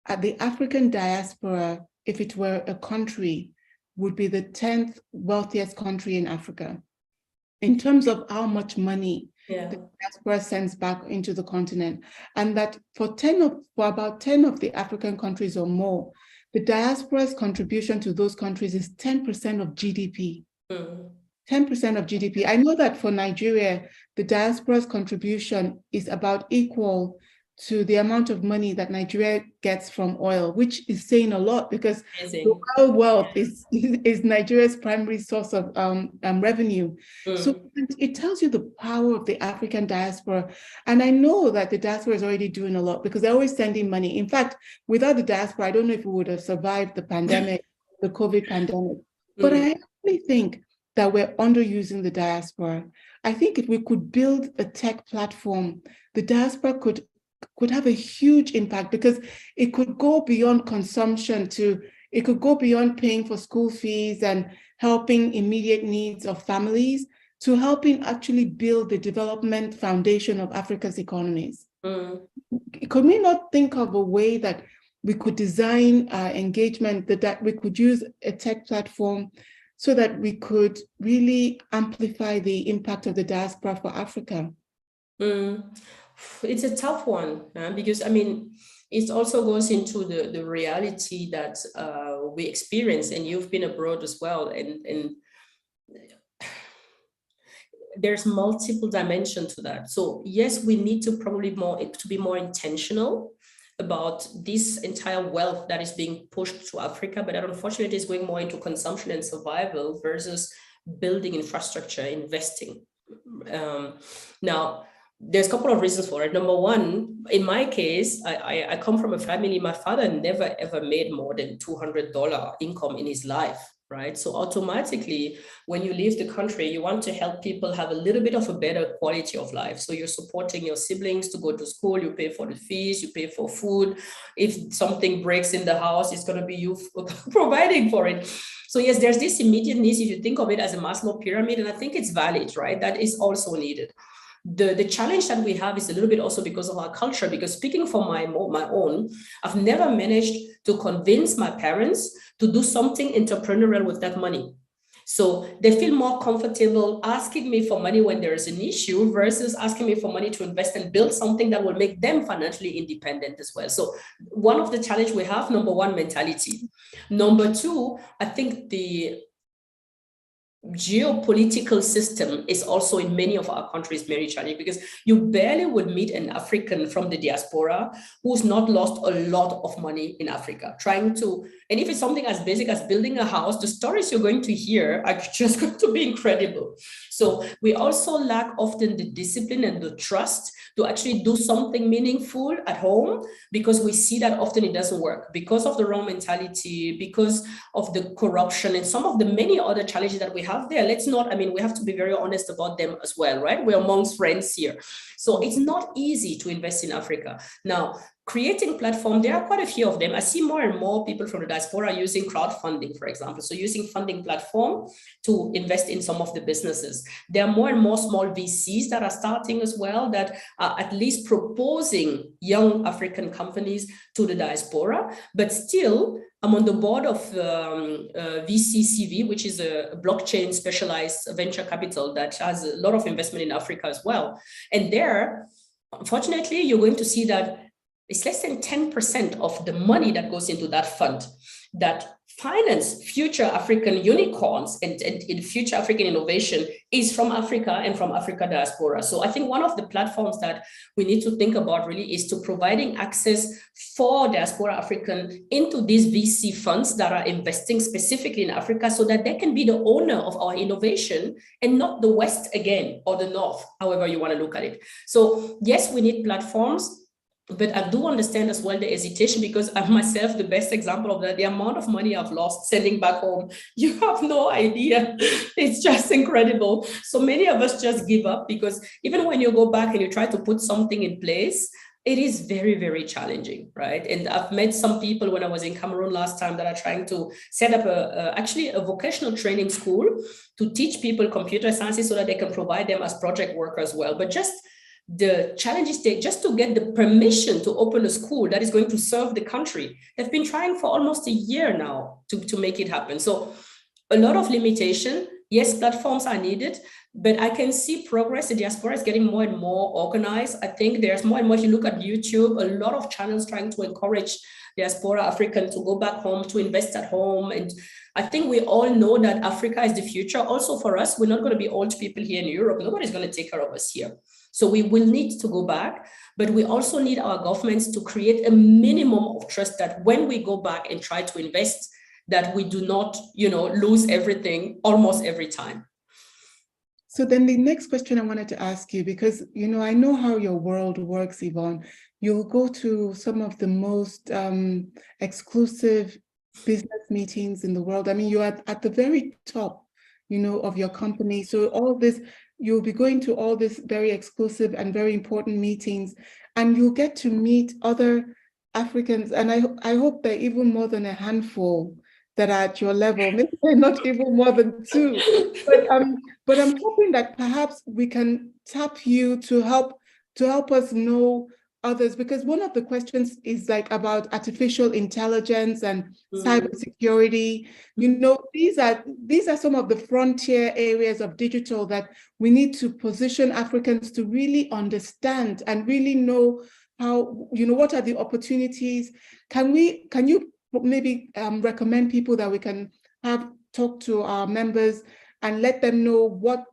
at the African diaspora, if it were a country, would be the 10th wealthiest country in Africa in terms of how much money the diaspora sends back into the continent. And that for about 10 of the African countries or more, the diaspora's contribution to those countries is 10% of GDP. 10% of GDP. I know that for Nigeria, the diaspora's contribution is about equal to the amount of money that Nigeria gets from oil, which is saying a lot, because the oil wealth is Nigeria's primary source of revenue. So it tells you the power of the African diaspora. And I know that the diaspora is already doing a lot because they're always sending money. In fact, without the diaspora, I don't know if we would have survived the pandemic, the COVID pandemic. But I actually think that we're underusing the diaspora. I think if we could build a tech platform, the diaspora could have a huge impact, because it could go beyond consumption it could go beyond paying for school fees and helping immediate needs of families to helping actually build the development foundation of Africa's economies. Could we not think of a way that we could design engagement, that we could use a tech platform so that we could really amplify the impact of the diaspora for Africa? It's a tough one, because I mean, it also goes into the reality that we experience, and you've been abroad as well, and there's multiple dimensions to that. So yes, we need to probably be more intentional about this entire wealth that is being pushed to Africa, but that unfortunately is going more into consumption and survival versus building infrastructure, investing. Now, there's a couple of reasons for it. Number one, in my case, I come from a family, my father never ever made more than $200 income in his life, right? So automatically, when you leave the country, you want to help people have a little bit of a better quality of life. So you're supporting your siblings to go to school, you pay for the fees, you pay for food. If something breaks in the house, it's going to be you providing for it. So yes, there's this immediate needs, if you think of it as a Maslow pyramid, and I think it's valid, right? That is also needed. The challenge that we have is a little bit also because of our culture, because speaking for my own, I've never managed to convince my parents to do something entrepreneurial with that money. So they feel more comfortable asking me for money when there is an issue versus asking me for money to invest and build something that will make them financially independent as well. So one of the challenges we have, number one, mentality. Number two, I think the geopolitical system is also in many of our countries very challenging, because you barely would meet an African from the diaspora who's not lost a lot of money in Africa trying to, and if it's something as basic as building a house, the stories you're going to hear are just going to be incredible. So we also lack often the discipline and the trust to actually do something meaningful at home, because we see that often it doesn't work because of the wrong mentality, because of the corruption and some of the many other challenges that we have there. We have to be very honest about them as well, right? We're amongst friends here. So it's not easy to invest in Africa. Now, creating platform, there are quite a few of them. I see more and more people from the diaspora using crowdfunding, for example. So using funding platform to invest in some of the businesses. There are more and more small VCs that are starting as well, that are at least proposing young African companies to the diaspora. But still, I'm on the board of VCCV, which is a blockchain specialized venture capital that has a lot of investment in Africa as well. And there, unfortunately, you're going to see that it's less than 10% of the money that goes into that fund that finance future African unicorns and in future African innovation is from Africa and from Africa diaspora. So I think one of the platforms that we need to think about really is to providing access for diaspora African into these VC funds that are investing specifically in Africa, so that they can be the owner of our innovation and not the West again, or the North, however you want to look at it. So yes, we need platforms. But I do understand as well the hesitation, because I'm myself the best example of that. The amount of money I've lost sending back home, you have no idea. It's just incredible. So many of us just give up, because even when you go back and you try to put something in place, it is very, very challenging, right? And I've met some people when I was in Cameroon last time that are trying to set up actually a vocational training school to teach people computer sciences so that they can provide them as project work as well. But just the challenges just to get the permission to open a school that is going to serve the country. They've been trying for almost a year now to make it happen. So a lot of limitation. Yes, platforms are needed, but I can see progress. The diaspora is getting more and more organized. I think there's more and more, if you look at YouTube, a lot of channels trying to encourage diaspora African to go back home, to invest at home. And I think we all know that Africa is the future. Also for us, we're not going to be old people here in Europe. Nobody's going to take care of us here. So we will need to go back, but we also need our governments to create a minimum of trust that when we go back and try to invest, that we do not, lose everything almost every time. So then the next question I wanted to ask you, because, I know how your world works, Yvonne. You'll go to some of the most exclusive business meetings in the world. I mean, you're at the very top, of your company. So all this, you'll be going to all these very exclusive and very important meetings, and you'll get to meet other Africans. And I hope there are even more than a handful that are at your level, maybe not even more than two. But I'm hoping that perhaps we can tap you to help us know others, because one of the questions is like about artificial intelligence and cybersecurity. These are some of the frontier areas of digital that we need to position Africans to really understand and really know how, what are the opportunities. Can you maybe recommend people that we can have talk to our members and let them know what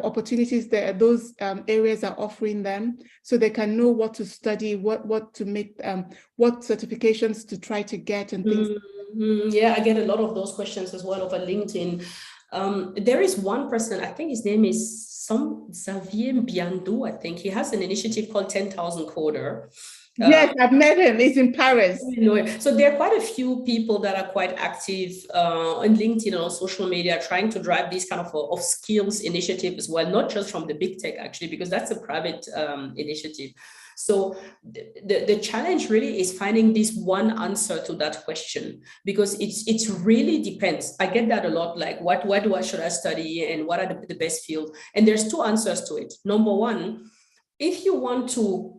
opportunities those areas are offering them, so they can know what to study, what to make, what certifications to try to get and things. Yeah, I get a lot of those questions as well over LinkedIn. There is one person, I think his name is Xavier Biandou, I think. He has an initiative called 10,000 Coder. Yes, I've met him. He's in Paris. So there are quite a few people that are quite active on LinkedIn and on social media, trying to drive these kind of skills initiative as well, not just from the big tech actually, because that's a private initiative. So the challenge really is finding this one answer to that question, because it really depends. I get that a lot, like what should I study and what are the best fields? And there's two answers to it. Number one, if you want to,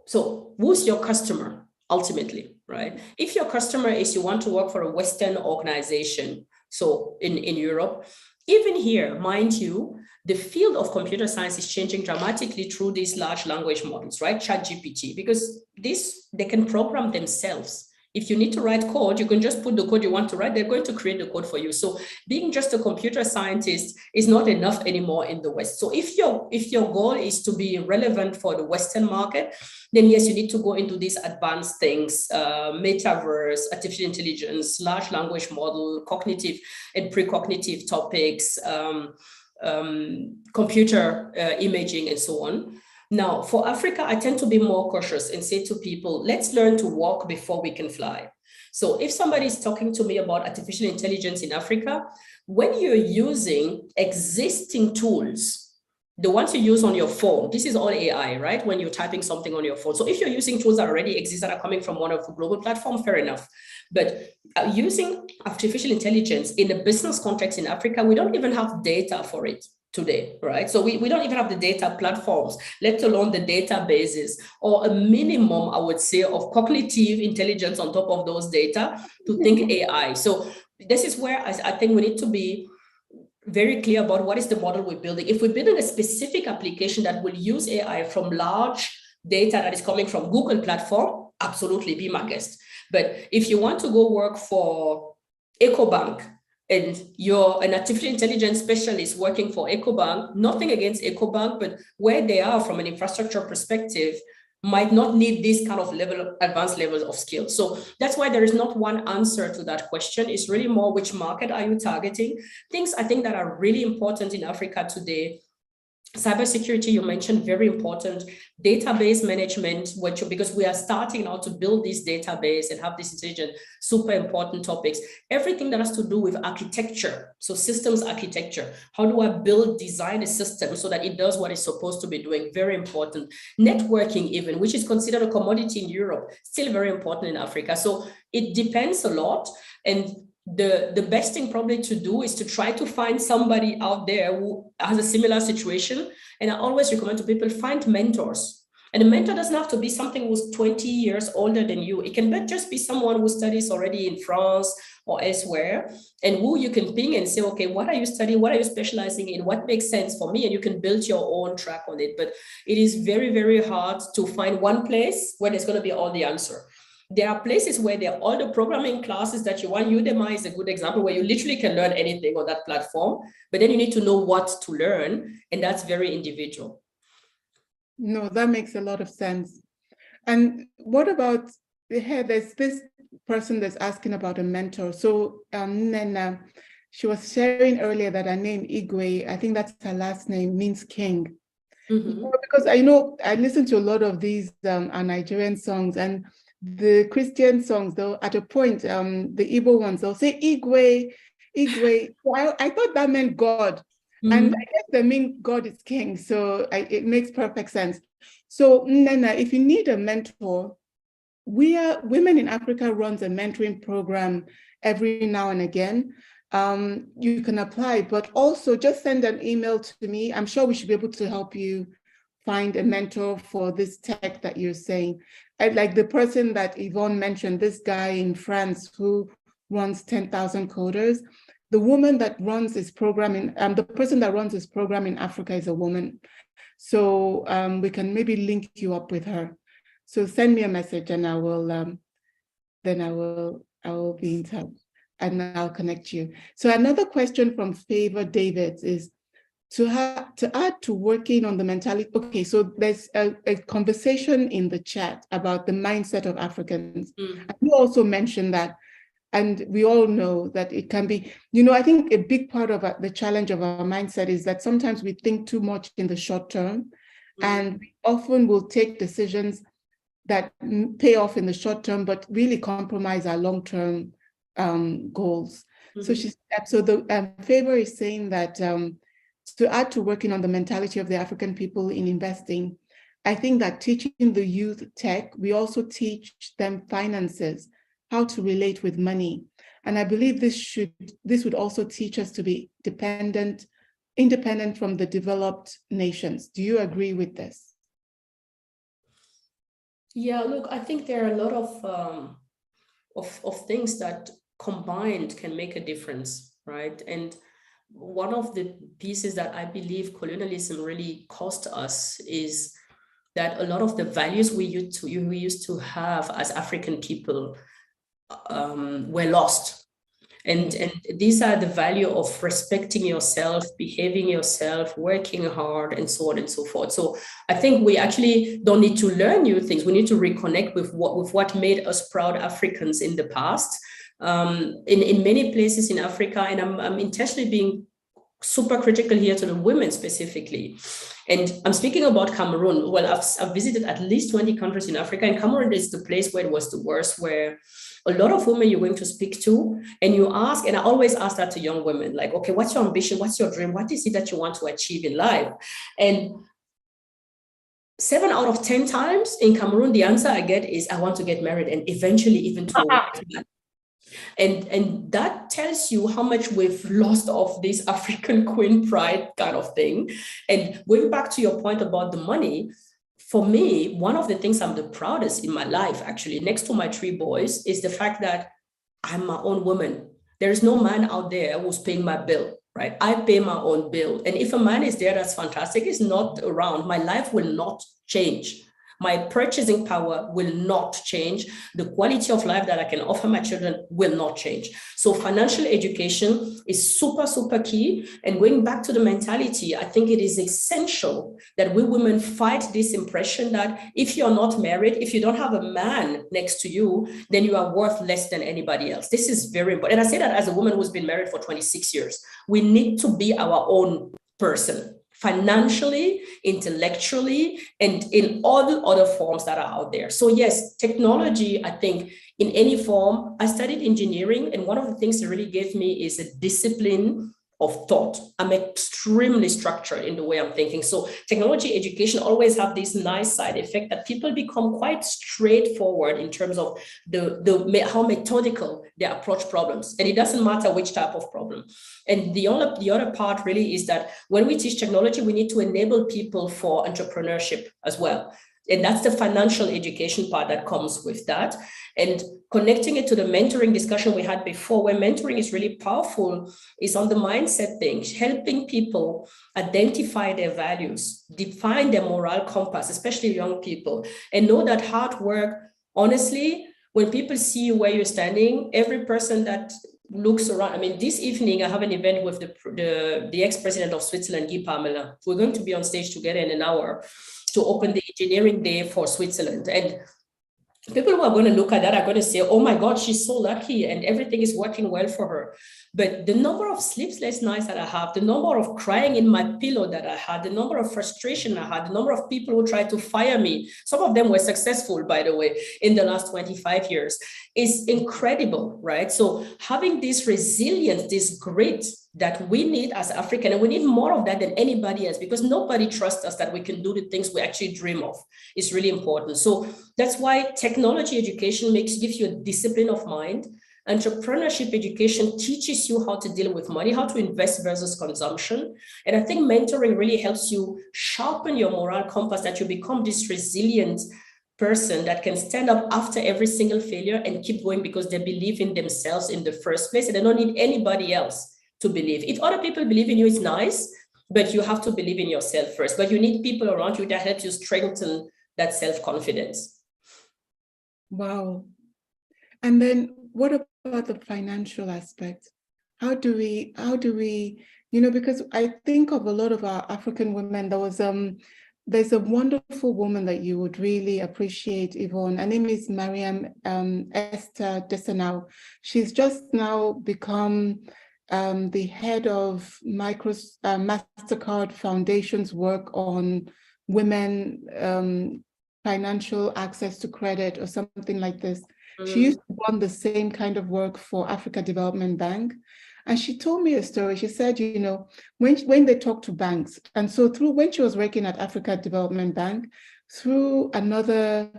so who's your customer ultimately, right? If your customer is you want to work for a Western organization, so in Europe, even here, mind you, the field of computer science is changing dramatically through these large language models, right? ChatGPT, because they can program themselves. If you need to write code, you can just put the code you want to write. They're going to create the code for you. So being just a computer scientist is not enough anymore in the West. So if your goal is to be relevant for the Western market, then yes, you need to go into these advanced things, metaverse, artificial intelligence, large language model, cognitive and precognitive topics, computer imaging, and so on. Now, for Africa, I tend to be more cautious and say to people, let's learn to walk before we can fly. So if somebody is talking to me about artificial intelligence in Africa, when you're using existing tools the ones you use on your phone, this is all AI, right? When you're typing something on your phone. So if you're using tools that already exist that are coming from one of the global platforms, fair enough. But using artificial intelligence in a business context in Africa, we don't even have data for it today, right? So we don't even have the data platforms, let alone the databases, or a minimum, I would say, of cognitive intelligence on top of those data to think AI. So this is where I think we need to be very clear about what is the model we're building. If we're building a specific application that will use AI from large data that is coming from Google platform, absolutely be my guest. But if you want to go work for EcoBank and you're an artificial intelligence specialist working for EcoBank, nothing against EcoBank, but where they are from an infrastructure perspective might not need this kind of advanced levels of skill. So that's why there is not one answer to that question. It's really more, which market are you targeting? Things I think that are really important in Africa today. Cybersecurity, you mentioned, very important. Database management, because we are starting now to build this database and have this intelligent, super important topics. Everything that has to do with architecture, so systems architecture. How do I design a system so that it does what it's supposed to be doing? Very important. Networking even, which is considered a commodity in Europe, still very important in Africa. So it depends a lot. And the best thing probably to do is to try to find somebody out there who has a similar situation. And I always recommend to people, find mentors. And a mentor doesn't have to be something who's 20 years older than you. It can just be someone who studies already in France or elsewhere, and who you can ping and say, okay, what are you studying? What are you specializing in? What makes sense for me? And you can build your own track on it. But it is very, very hard to find one place where there's going to be all the answer. There are places where there are all the programming classes that you want. Udemy is a good example where you literally can learn anything on that platform, but then you need to know what to learn, and that's very individual. No, that makes a lot of sense. And what about, there's this person that's asking about a mentor. So Nena, she was sharing earlier that her name, Igwe, I think that's her last name, means king. Mm-hmm. Because I listen to a lot of these Nigerian songs, and the Christian songs, though, at a point, the Igbo ones, they'll say Igwe. So I thought that meant God. Mm-hmm. And I guess they mean God is king. So it makes perfect sense. So Nena, if you need a mentor, Women in Africa runs a mentoring program every now and again. You can apply, but also just send an email to me. I'm sure we should be able to help you find a mentor for this tech that you're saying. Like the person that Yvonne mentioned, this guy in France who runs 10,000 coders. The woman that runs this program the person that runs this program in Africa is a woman. So we can maybe link you up with her. So send me a message and I will be in touch and I'll connect you. So another question from Favor David is, to add to working on the mentality. Okay, so there's a conversation in the chat about the mindset of Africans. Mm. You also mentioned that, and we all know that it can be, I think a big part of the challenge of our mindset is that sometimes we think too much in the short term, and we often will take decisions that pay off in the short term, but really compromise our long-term goals. Mm-hmm. So the Favor is saying that to add to working on the mentality of the African people in investing, I think that teaching the youth tech, we also teach them finances, how to relate with money. And I believe this would also teach us to be independent from the developed nations. Do you agree with this? Yeah, look, I think there are a lot of things that combined can make a difference, right? And one of the pieces that I believe colonialism really cost us is that a lot of the values we used to have as African people were lost. And these are the value of respecting yourself, behaving yourself, working hard, and so on and so forth. So I think we actually don't need to learn new things. We need to reconnect with what made us proud Africans in the past. In many places in Africa, and I'm intentionally being super critical here to the women specifically. And I'm speaking about Cameroon. Well, I've visited at least 20 countries in Africa, and Cameroon is the place where it was the worst, where a lot of women you're going to speak to, and you ask, and I always ask that to young women, like, okay, what's your ambition? What's your dream? What is it that you want to achieve in life? And 7 out of 10 times in Cameroon, the answer I get is, I want to get married and eventually even to a white man. And that tells you how much we've lost of this African queen pride kind of thing. And going back to your point about the money, for me, one of the things I'm the proudest in my life, actually, next to my 3 boys, is the fact that I'm my own woman. There is no man out there who's paying my bill, right? I pay my own bill. And if a man is there, that's fantastic. He's not around, my life will not change. My purchasing power will not change. The quality of life that I can offer my children will not change. So financial education is super, super key. And going back to the mentality, I think it is essential that we women fight this impression that if you're not married, if you don't have a man next to you, then you are worth less than anybody else. This is very important. And I say that as a woman who's been married for 26 years. We need to be our own person, financially, intellectually, and in all the other forms that are out there. So yes, technology, I think in any form, I studied engineering, and one of the things it really gave me is a discipline of thought. I'm extremely structured in the way I'm thinking. So technology education always have this nice side effect that people become quite straightforward in terms of how methodical they approach problems. And it doesn't matter which type of problem. And the other part really is that when we teach technology, we need to enable people for entrepreneurship as well. And that's the financial education part that comes with that. And connecting it to the mentoring discussion we had before, where mentoring is really powerful, is on the mindset thing, helping people identify their values, define their moral compass, especially young people, and know that hard work, honestly, when people see you where you're standing, every person that looks around. I mean, this evening I have an event with the ex-president of Switzerland, Guy Parmelin. We're going to be on stage together in an hour to open the engineering day for Switzerland. And people who are going to look at that are going to say, oh my God, she's so lucky and everything is working well for her. But the number of sleepless nights that I have, the number of crying in my pillow that I had, the number of frustration I had, the number of people who tried to fire me, some of them were successful, by the way, in the last 25 years, is incredible, right? So having this resilience, this grit that we need as African, and we need more of that than anybody else, because nobody trusts us that we can do the things we actually dream of. It's really important. So that's why technology education gives you a discipline of mind. Entrepreneurship education teaches you how to deal with money, how to invest versus consumption. And I think mentoring really helps you sharpen your moral compass, that you become this resilient person that can stand up after every single failure and keep going because they believe in themselves in the first place, and they don't need anybody else to believe. If other people believe in you, it's nice, but you have to believe in yourself first. But you need people around you that help you strengthen that self-confidence. Wow. And then what about the financial aspect? How do we, because I think of a lot of our African women, there's a wonderful woman that you would really appreciate, Yvonne. Her name is Mariam Esther Desenau. She's just now become the head of MasterCard Foundation's work on women financial access to credit or something like this. She used to run the same kind of work for Africa Development Bank. And she told me a story. She said, when they talk to banks, and so when she was working at Africa Development Bank, through another,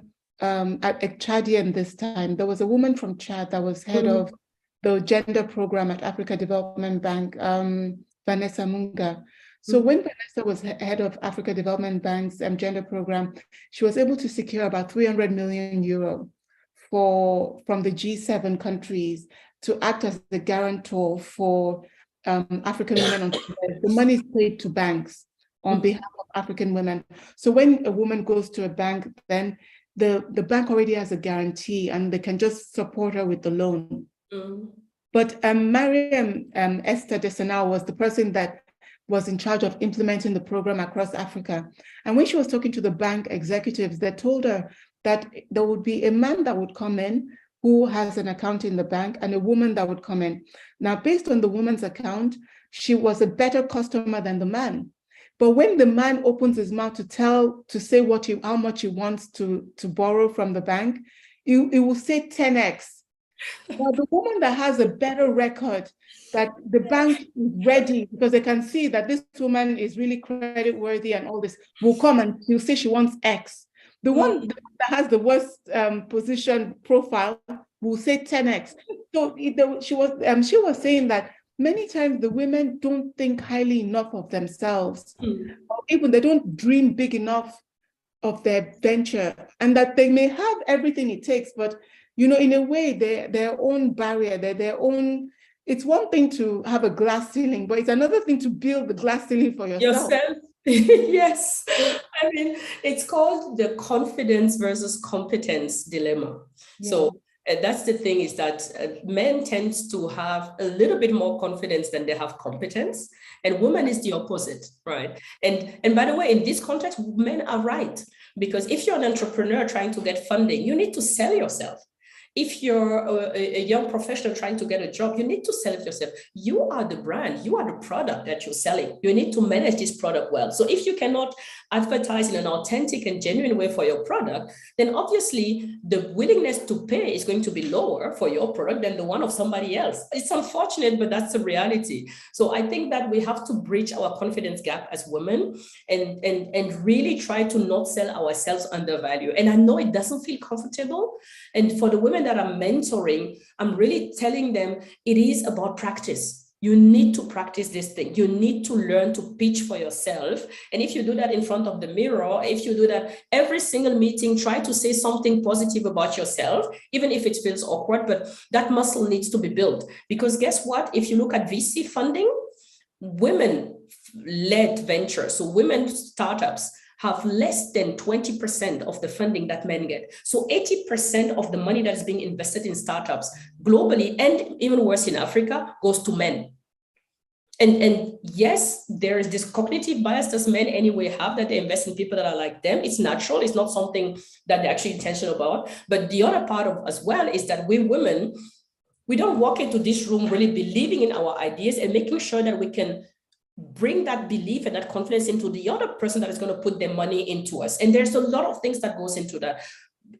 at Chadian this time, there was a woman from Chad that was head of the gender program at Africa Development Bank, Vanessa Munga. So when Vanessa was head of Africa Development Bank's gender program, she was able to secure about 300 million euro from the G7 countries to act as the guarantor for African women. The money is paid to banks on behalf of African women. So when a woman goes to a bank, then the bank already has a guarantee and they can just support her with the loan. But Mariam Esther Desenau was the person that was in charge of implementing the program across Africa. And when she was talking to the bank executives, they told her that there would be a man that would come in who has an account in the bank and a woman that would come in. Now, based on the woman's account, she was a better customer than the man. But when the man opens his mouth to say how much he wants to borrow from the bank, it will say 10x. But the woman that has a better record, that the bank is ready because they can see that this woman is really credit worthy and all this, will come and she'll say she wants X. The one that has the worst position profile will say 10x. So she was saying that many times the women don't think highly enough of themselves, or even they don't dream big enough of their venture, and that they may have everything it takes, but in a way, their own barrier, their own. It's one thing to have a glass ceiling, but it's another thing to build the glass ceiling for yourself. Yes. I mean, it's called the confidence versus competence dilemma. Yeah. So that's the thing, is that men tend to have a little bit more confidence than they have competence, and women is the opposite, right? And by the way, in this context, men are right, because if you're an entrepreneur trying to get funding, you need to sell yourself. If you're a young professional trying to get a job, you need to sell it yourself. You are the brand, you are the product that you're selling. You need to manage this product well. So if you cannot advertise in an authentic and genuine way for your product, then obviously the willingness to pay is going to be lower for your product than the one of somebody else. It's unfortunate, but that's the reality. So I think that we have to bridge our confidence gap as women and really try to not sell ourselves under value. And I know it doesn't feel comfortable. And for the women that I'm mentoring, I'm really telling them it is about practice. You need to practice this thing. You need to learn to pitch for yourself. And if you do that in front of the mirror, if you do that every single meeting, try to say something positive about yourself, even if it feels awkward, but that muscle needs to be built. Because guess what? If you look at VC funding, women-led ventures, so women startups, have less than 20% of the funding that men get. So 80% of the money that's being invested in startups globally, and even worse in Africa, goes to men. And yes, there is this cognitive bias that men anyway have, that they invest in people that are like them. It's natural. It's not something that they're actually intentional about. But the other part of as well is that we women, we don't walk into this room really believing in our ideas and making sure that we can bring that belief and that confidence into the other person that is going to put their money into us. And there's a lot of things that goes into that.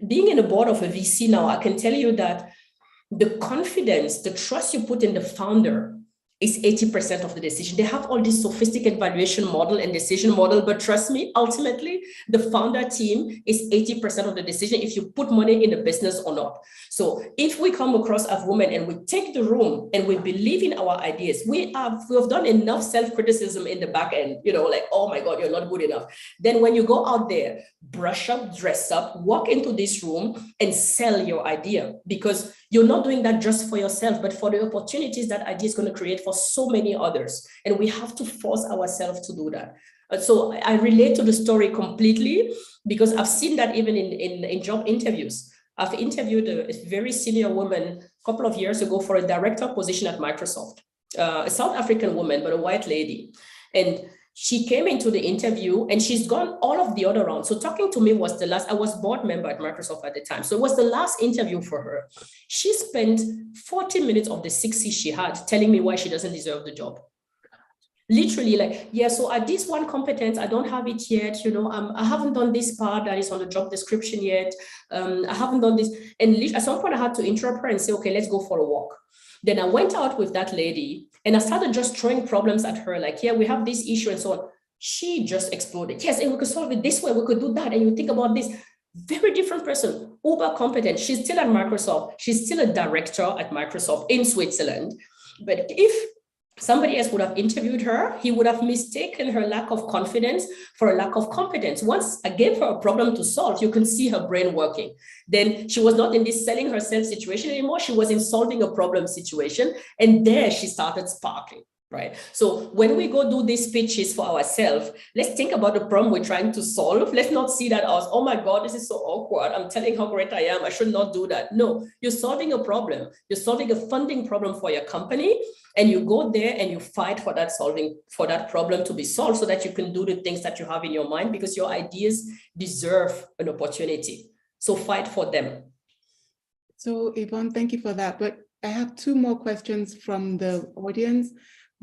Being in the board of a VC now, I can tell you that the confidence, the trust you put in the founder is 80% of the decision. They have all this sophisticated valuation model and decision model, but trust me, ultimately, the founder team is 80% of the decision if you put money in the business or not. So if we come across as women and we take the room and we believe in our ideas, we have done enough self-criticism in the back end, like, oh my God, you're not good enough. Then when you go out there, brush up, dress up, walk into this room and sell your idea, because you're not doing that just for yourself, but for the opportunities that idea is going to create for so many others. And we have to force ourselves to do that. So I relate to the story completely, because I've seen that even in job interviews. I've interviewed a very senior woman a couple of years ago for a director position at Microsoft, a South African woman, but a white lady. And she came into the interview and she's gone all of the other rounds. So talking to me was the last. I was board member at Microsoft at the time. So it was the last interview for her. She spent 40 minutes of the 60 she had telling me why she doesn't deserve the job. Literally, like, yeah, so at this one competence, I don't have it yet. I haven't done this part that is on the job description yet. I haven't done this. And at some point I had to interrupt her and say, okay, let's go for a walk. Then I went out with that lady and I started just throwing problems at her, like, yeah, we have this issue and so on. She just exploded. Yes, and we could solve it this way, we could do that. And you think about this, very different person, uber competent. She's still at Microsoft. She's still a director at Microsoft in Switzerland. But if somebody else would have interviewed her, he would have mistaken her lack of confidence for a lack of competence. Once I gave her a problem to solve, you can see her brain working. Then she was not in this selling herself situation anymore. She was in solving a problem situation. And there she started sparkling, right? So when we go do these pitches for ourselves, let's think about the problem we're trying to solve. Let's not see that as, oh my God, this is so awkward. I'm telling how great I am. I should not do that. No, you're solving a problem. You're solving a funding problem for your company. And you go there and you fight for that problem to be solved so that you can do the things that you have in your mind, because your ideas deserve an opportunity. So fight for them. So Yvonne, thank you for that. But I have two more questions from the audience.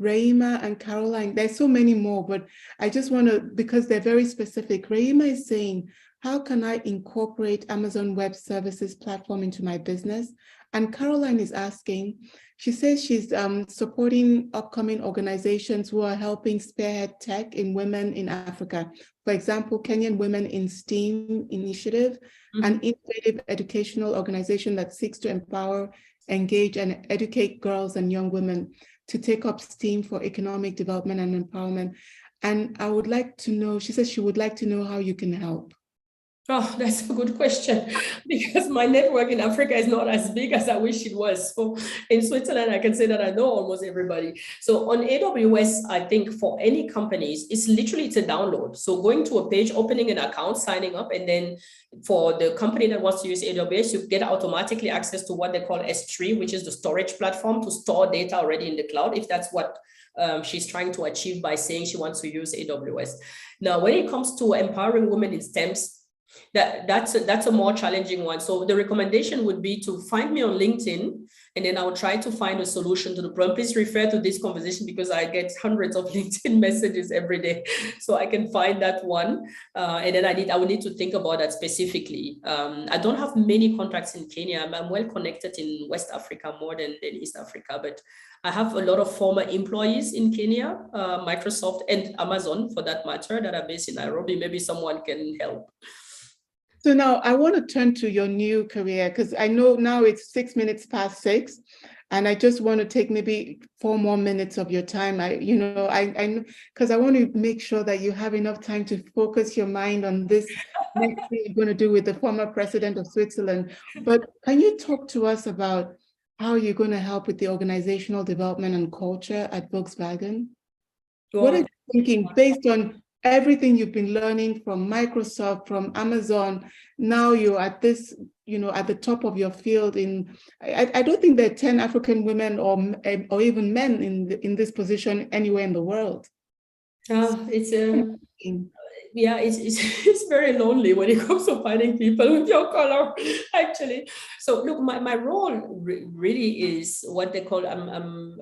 Raima and Caroline. There's so many more, but I just want to, because they're very specific. Raima is saying, how can I incorporate Amazon Web Services platform into my business? And Caroline is asking, she says she's supporting upcoming organizations who are helping spearhead tech in women in Africa. For example, Kenyan Women in STEAM Initiative, an innovative educational organization that seeks to empower, engage, and educate girls and young women to take up STEAM for economic development and empowerment. And I would like to know, she says she would like to know how you can help. Oh, that's a good question, because my network in Africa is not as big as I wish it was. So in Switzerland, I can say that I know almost everybody. So on AWS, I think for any companies, it's a download. So going to a page, opening an account, signing up, and then for the company that wants to use AWS, you get automatically access to what they call S3, which is the storage platform to store data already in the cloud, if that's what she's trying to achieve by saying she wants to use AWS. Now, when it comes to empowering women in STEMs, that's a more challenging one. So the recommendation would be to find me on LinkedIn, and then I'll try to find a solution to the problem. Please refer to this conversation because I get hundreds of LinkedIn messages every day, so I can find that one. And then I would need to think about that specifically. I don't have many contacts in Kenya. I'm well connected in West Africa more than East Africa, but I have a lot of former employees in Kenya, Microsoft and Amazon for that matter, that are based in Nairobi. Maybe someone can help. So now I want to turn to your new career, because I know now it's 6 minutes past 6, and I just want to take maybe 4 more minutes of your time. I because I want to make sure that you have enough time to focus your mind on this next thing you're going to do with the former president of Switzerland. But can you talk to us about how you're going to help with the organizational development and culture at Volkswagen? What are you thinking based on everything you've been learning from Microsoft, from Amazon? Now you're at this, at the top of your field. I don't think there are 10 African women or even men in this position anywhere in the world. It's very lonely when it comes to finding people with your color, actually. So look, my role really is what they call, I'm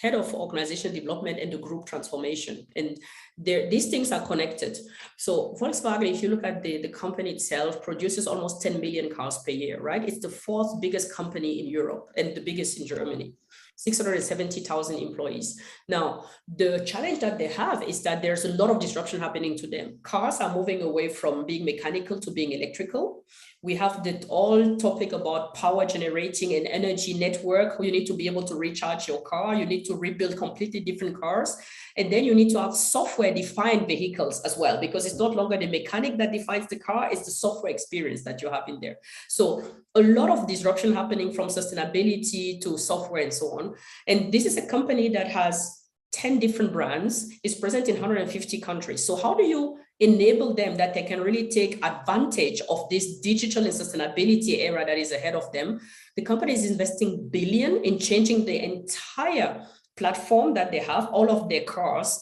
head of organizational development and the group transformation. And these things are connected. So Volkswagen, if you look at the company itself, produces almost 10 million cars per year, right? It's the 4th biggest company in Europe and the biggest in Germany. 670,000 employees. Now, the challenge that they have is that there's a lot of disruption happening to them. Cars are moving away from being mechanical to being electrical. We have the whole topic about power generating and energy network. You need to be able to recharge your car. You need to rebuild completely different cars. And then you need to have software-defined vehicles as well, because it's not longer the mechanic that defines the car, it's the software experience that you have in there. So a lot of disruption happening from sustainability to software and so on. And this is a company that has 10 different brands, is present in 150 countries. So how do you enable them that they can really take advantage of this digital and sustainability era that is ahead of them? The company is investing billions in changing the entire platform that they have, all of their cars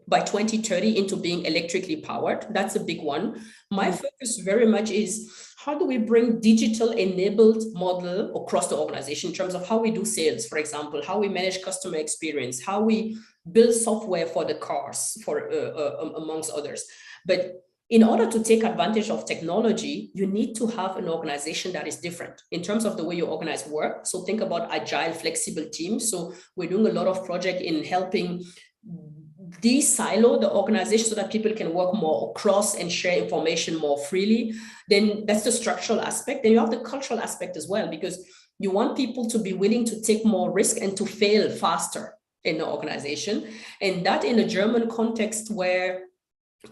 by 2030 into being electrically powered. That's a big one. My focus very much is how do we bring digital enabled model across the organization in terms of how we do sales, for example, how we manage customer experience, how we build software for the cars, for amongst others. But in order to take advantage of technology, you need to have an organization that is different in terms of the way you organize work. So think about agile, flexible teams. So we're doing a lot of project in helping de-silo the organization so that people can work more across and share information more freely. Then that's the structural aspect. Then you have the cultural aspect as well, because you want people to be willing to take more risk and to fail faster in the organization. And that in a German context where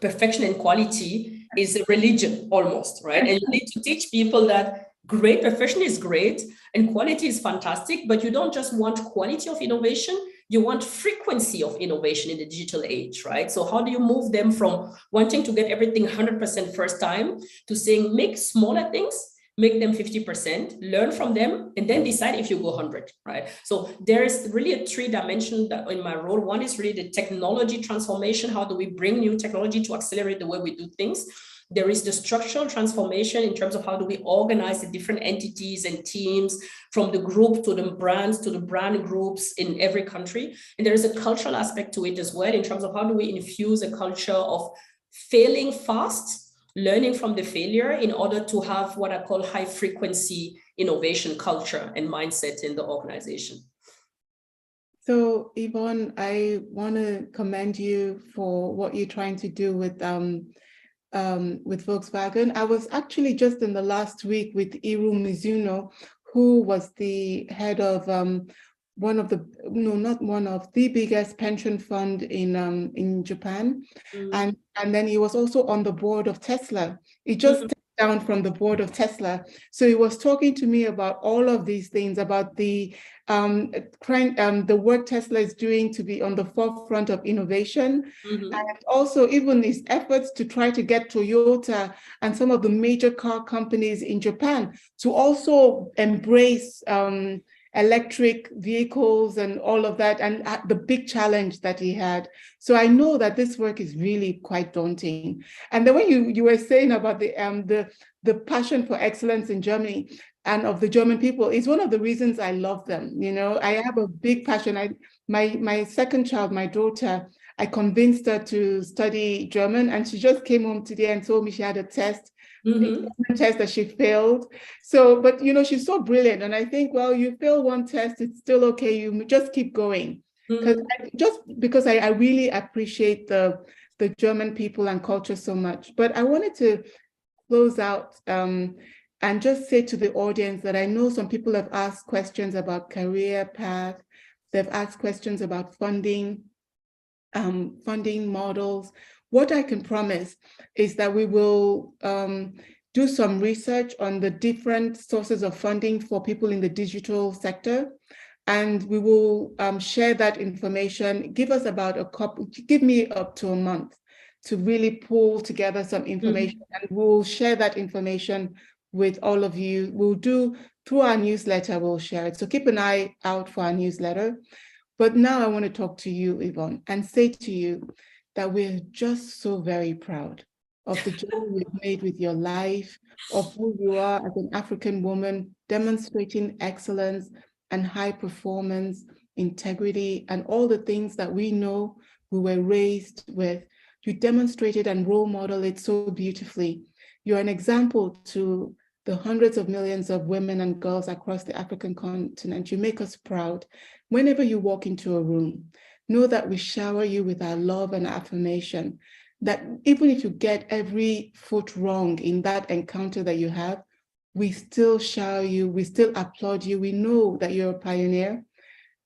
perfection and quality is a religion almost, right? And you need to teach people that great perfection is great and quality is fantastic, but you don't just want quality of innovation, you want frequency of innovation in the digital age, right? So how do you move them from wanting to get everything 100% first time to saying, make smaller things, make them 50%, learn from them, and then decide if you go 100, right? So there is really a 3-dimension that in my role. One is really the technology transformation. How do we bring new technology to accelerate the way we do things? There is the structural transformation in terms of how do we organize the different entities and teams, from the group to the brands to the brand groups in every country. And there is a cultural aspect to it as well, in terms of how do we infuse a culture of failing fast, learning from the failure, in order to have what I call high frequency innovation culture and mindset in the organization. So Yvonne, I want to commend you for what you're trying to do with Volkswagen. I was actually just in the last week with Iru Mizuno, who was the head of the biggest pension fund in Japan, and then he was also on the board of Tesla. He just stepped down from the board of Tesla, so he was talking to me about all of these things, about the work Tesla is doing to be on the forefront of innovation, and also even his efforts to try to get Toyota and some of the major car companies in Japan to also embrace electric vehicles and all of that, and the big challenge that he had. So I know that this work is really quite daunting. And then when you were saying about the passion for excellence in Germany and of the German people, is one of the reasons I love them. You know, I have a big passion. My second child, my daughter, I convinced her to study German, and she just came home today and told me she had a test. A test that she failed. So, but you know, she's so brilliant. And I think, well, you fail one test, it's still okay. You just keep going. Because I really appreciate the German people and culture so much. But I wanted to close out and just say to the audience that I know some people have asked questions about career path. They've asked questions about funding models. What I can promise is that we will do some research on the different sources of funding for people in the digital sector, and we will share that information. Give me up to a month to really pull together some information, and we'll share that information with all of you. We'll do through our newsletter, we'll share it. So keep an eye out for our newsletter. But now I want to talk to you, Yvonne, and say to you that we're just so very proud of the journey we've made with your life, of who you are as an African woman, demonstrating excellence and high performance, integrity, and all the things that we know we were raised with. You demonstrated and role model it so beautifully. You're an example to the hundreds of millions of women and girls across the African continent. You make us proud. Whenever you walk into a room, know that we shower you with our love and affirmation, that even if you get every foot wrong in that encounter that you have, we still shower you, we still applaud you. We know that you're a pioneer,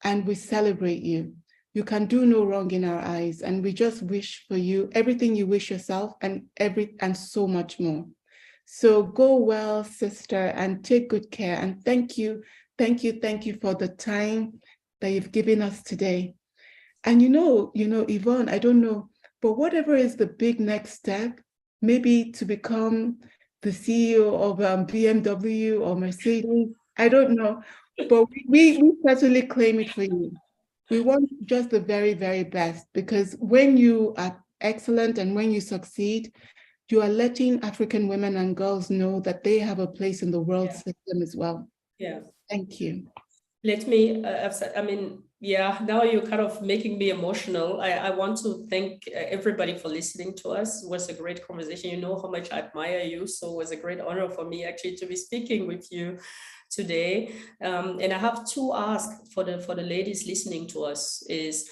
and we celebrate you. You can do no wrong in our eyes, and we just wish for you everything you wish yourself and so much more. So go well, sister, and take good care. And thank you for the time that you've given us today. And you know, Yvonne, I don't know, but whatever is the big next step, maybe to become the CEO of BMW or Mercedes, I don't know, but we certainly claim it for you. We want just the very, very best, because when you are excellent and when you succeed, you are letting African women and girls know that they have a place in the world system as well. Yeah. Thank you. Let me, now you're kind of making me emotional. I want to thank everybody for listening to us. It was a great conversation. You know how much I admire you. So it was a great honor for me actually to be speaking with you today. And I have two asks for the ladies listening to us is,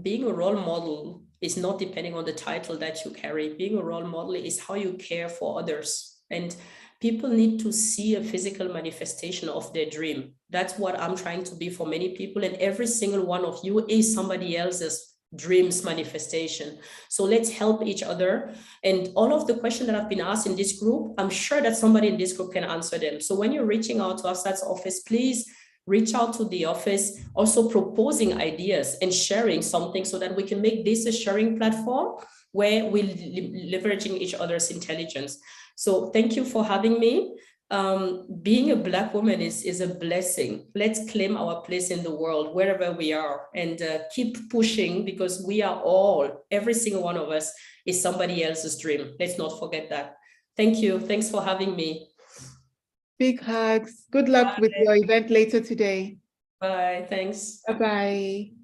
being a role model is not depending on the title that you carry. Being a role model is how you care for others. And people need to see a physical manifestation of their dream. That's what I'm trying to be for many people. And every single one of you is somebody else's dreams manifestation. So let's help each other. And all of the questions that have been asked in this group, I'm sure that somebody in this group can answer them. So when you're reaching out to Hafsat's office, please reach out to the office, also proposing ideas and sharing something so that we can make this a sharing platform where we're leveraging each other's intelligence. So thank you for having me. Being a Black woman is a blessing. Let's claim our place in the world, wherever we are, and keep pushing, because we are all, every single one of us is somebody else's dream. Let's not forget that. Thank you. Thanks for having me. Big hugs. Good luck with your event later today. Bye. Thanks. Bye-bye.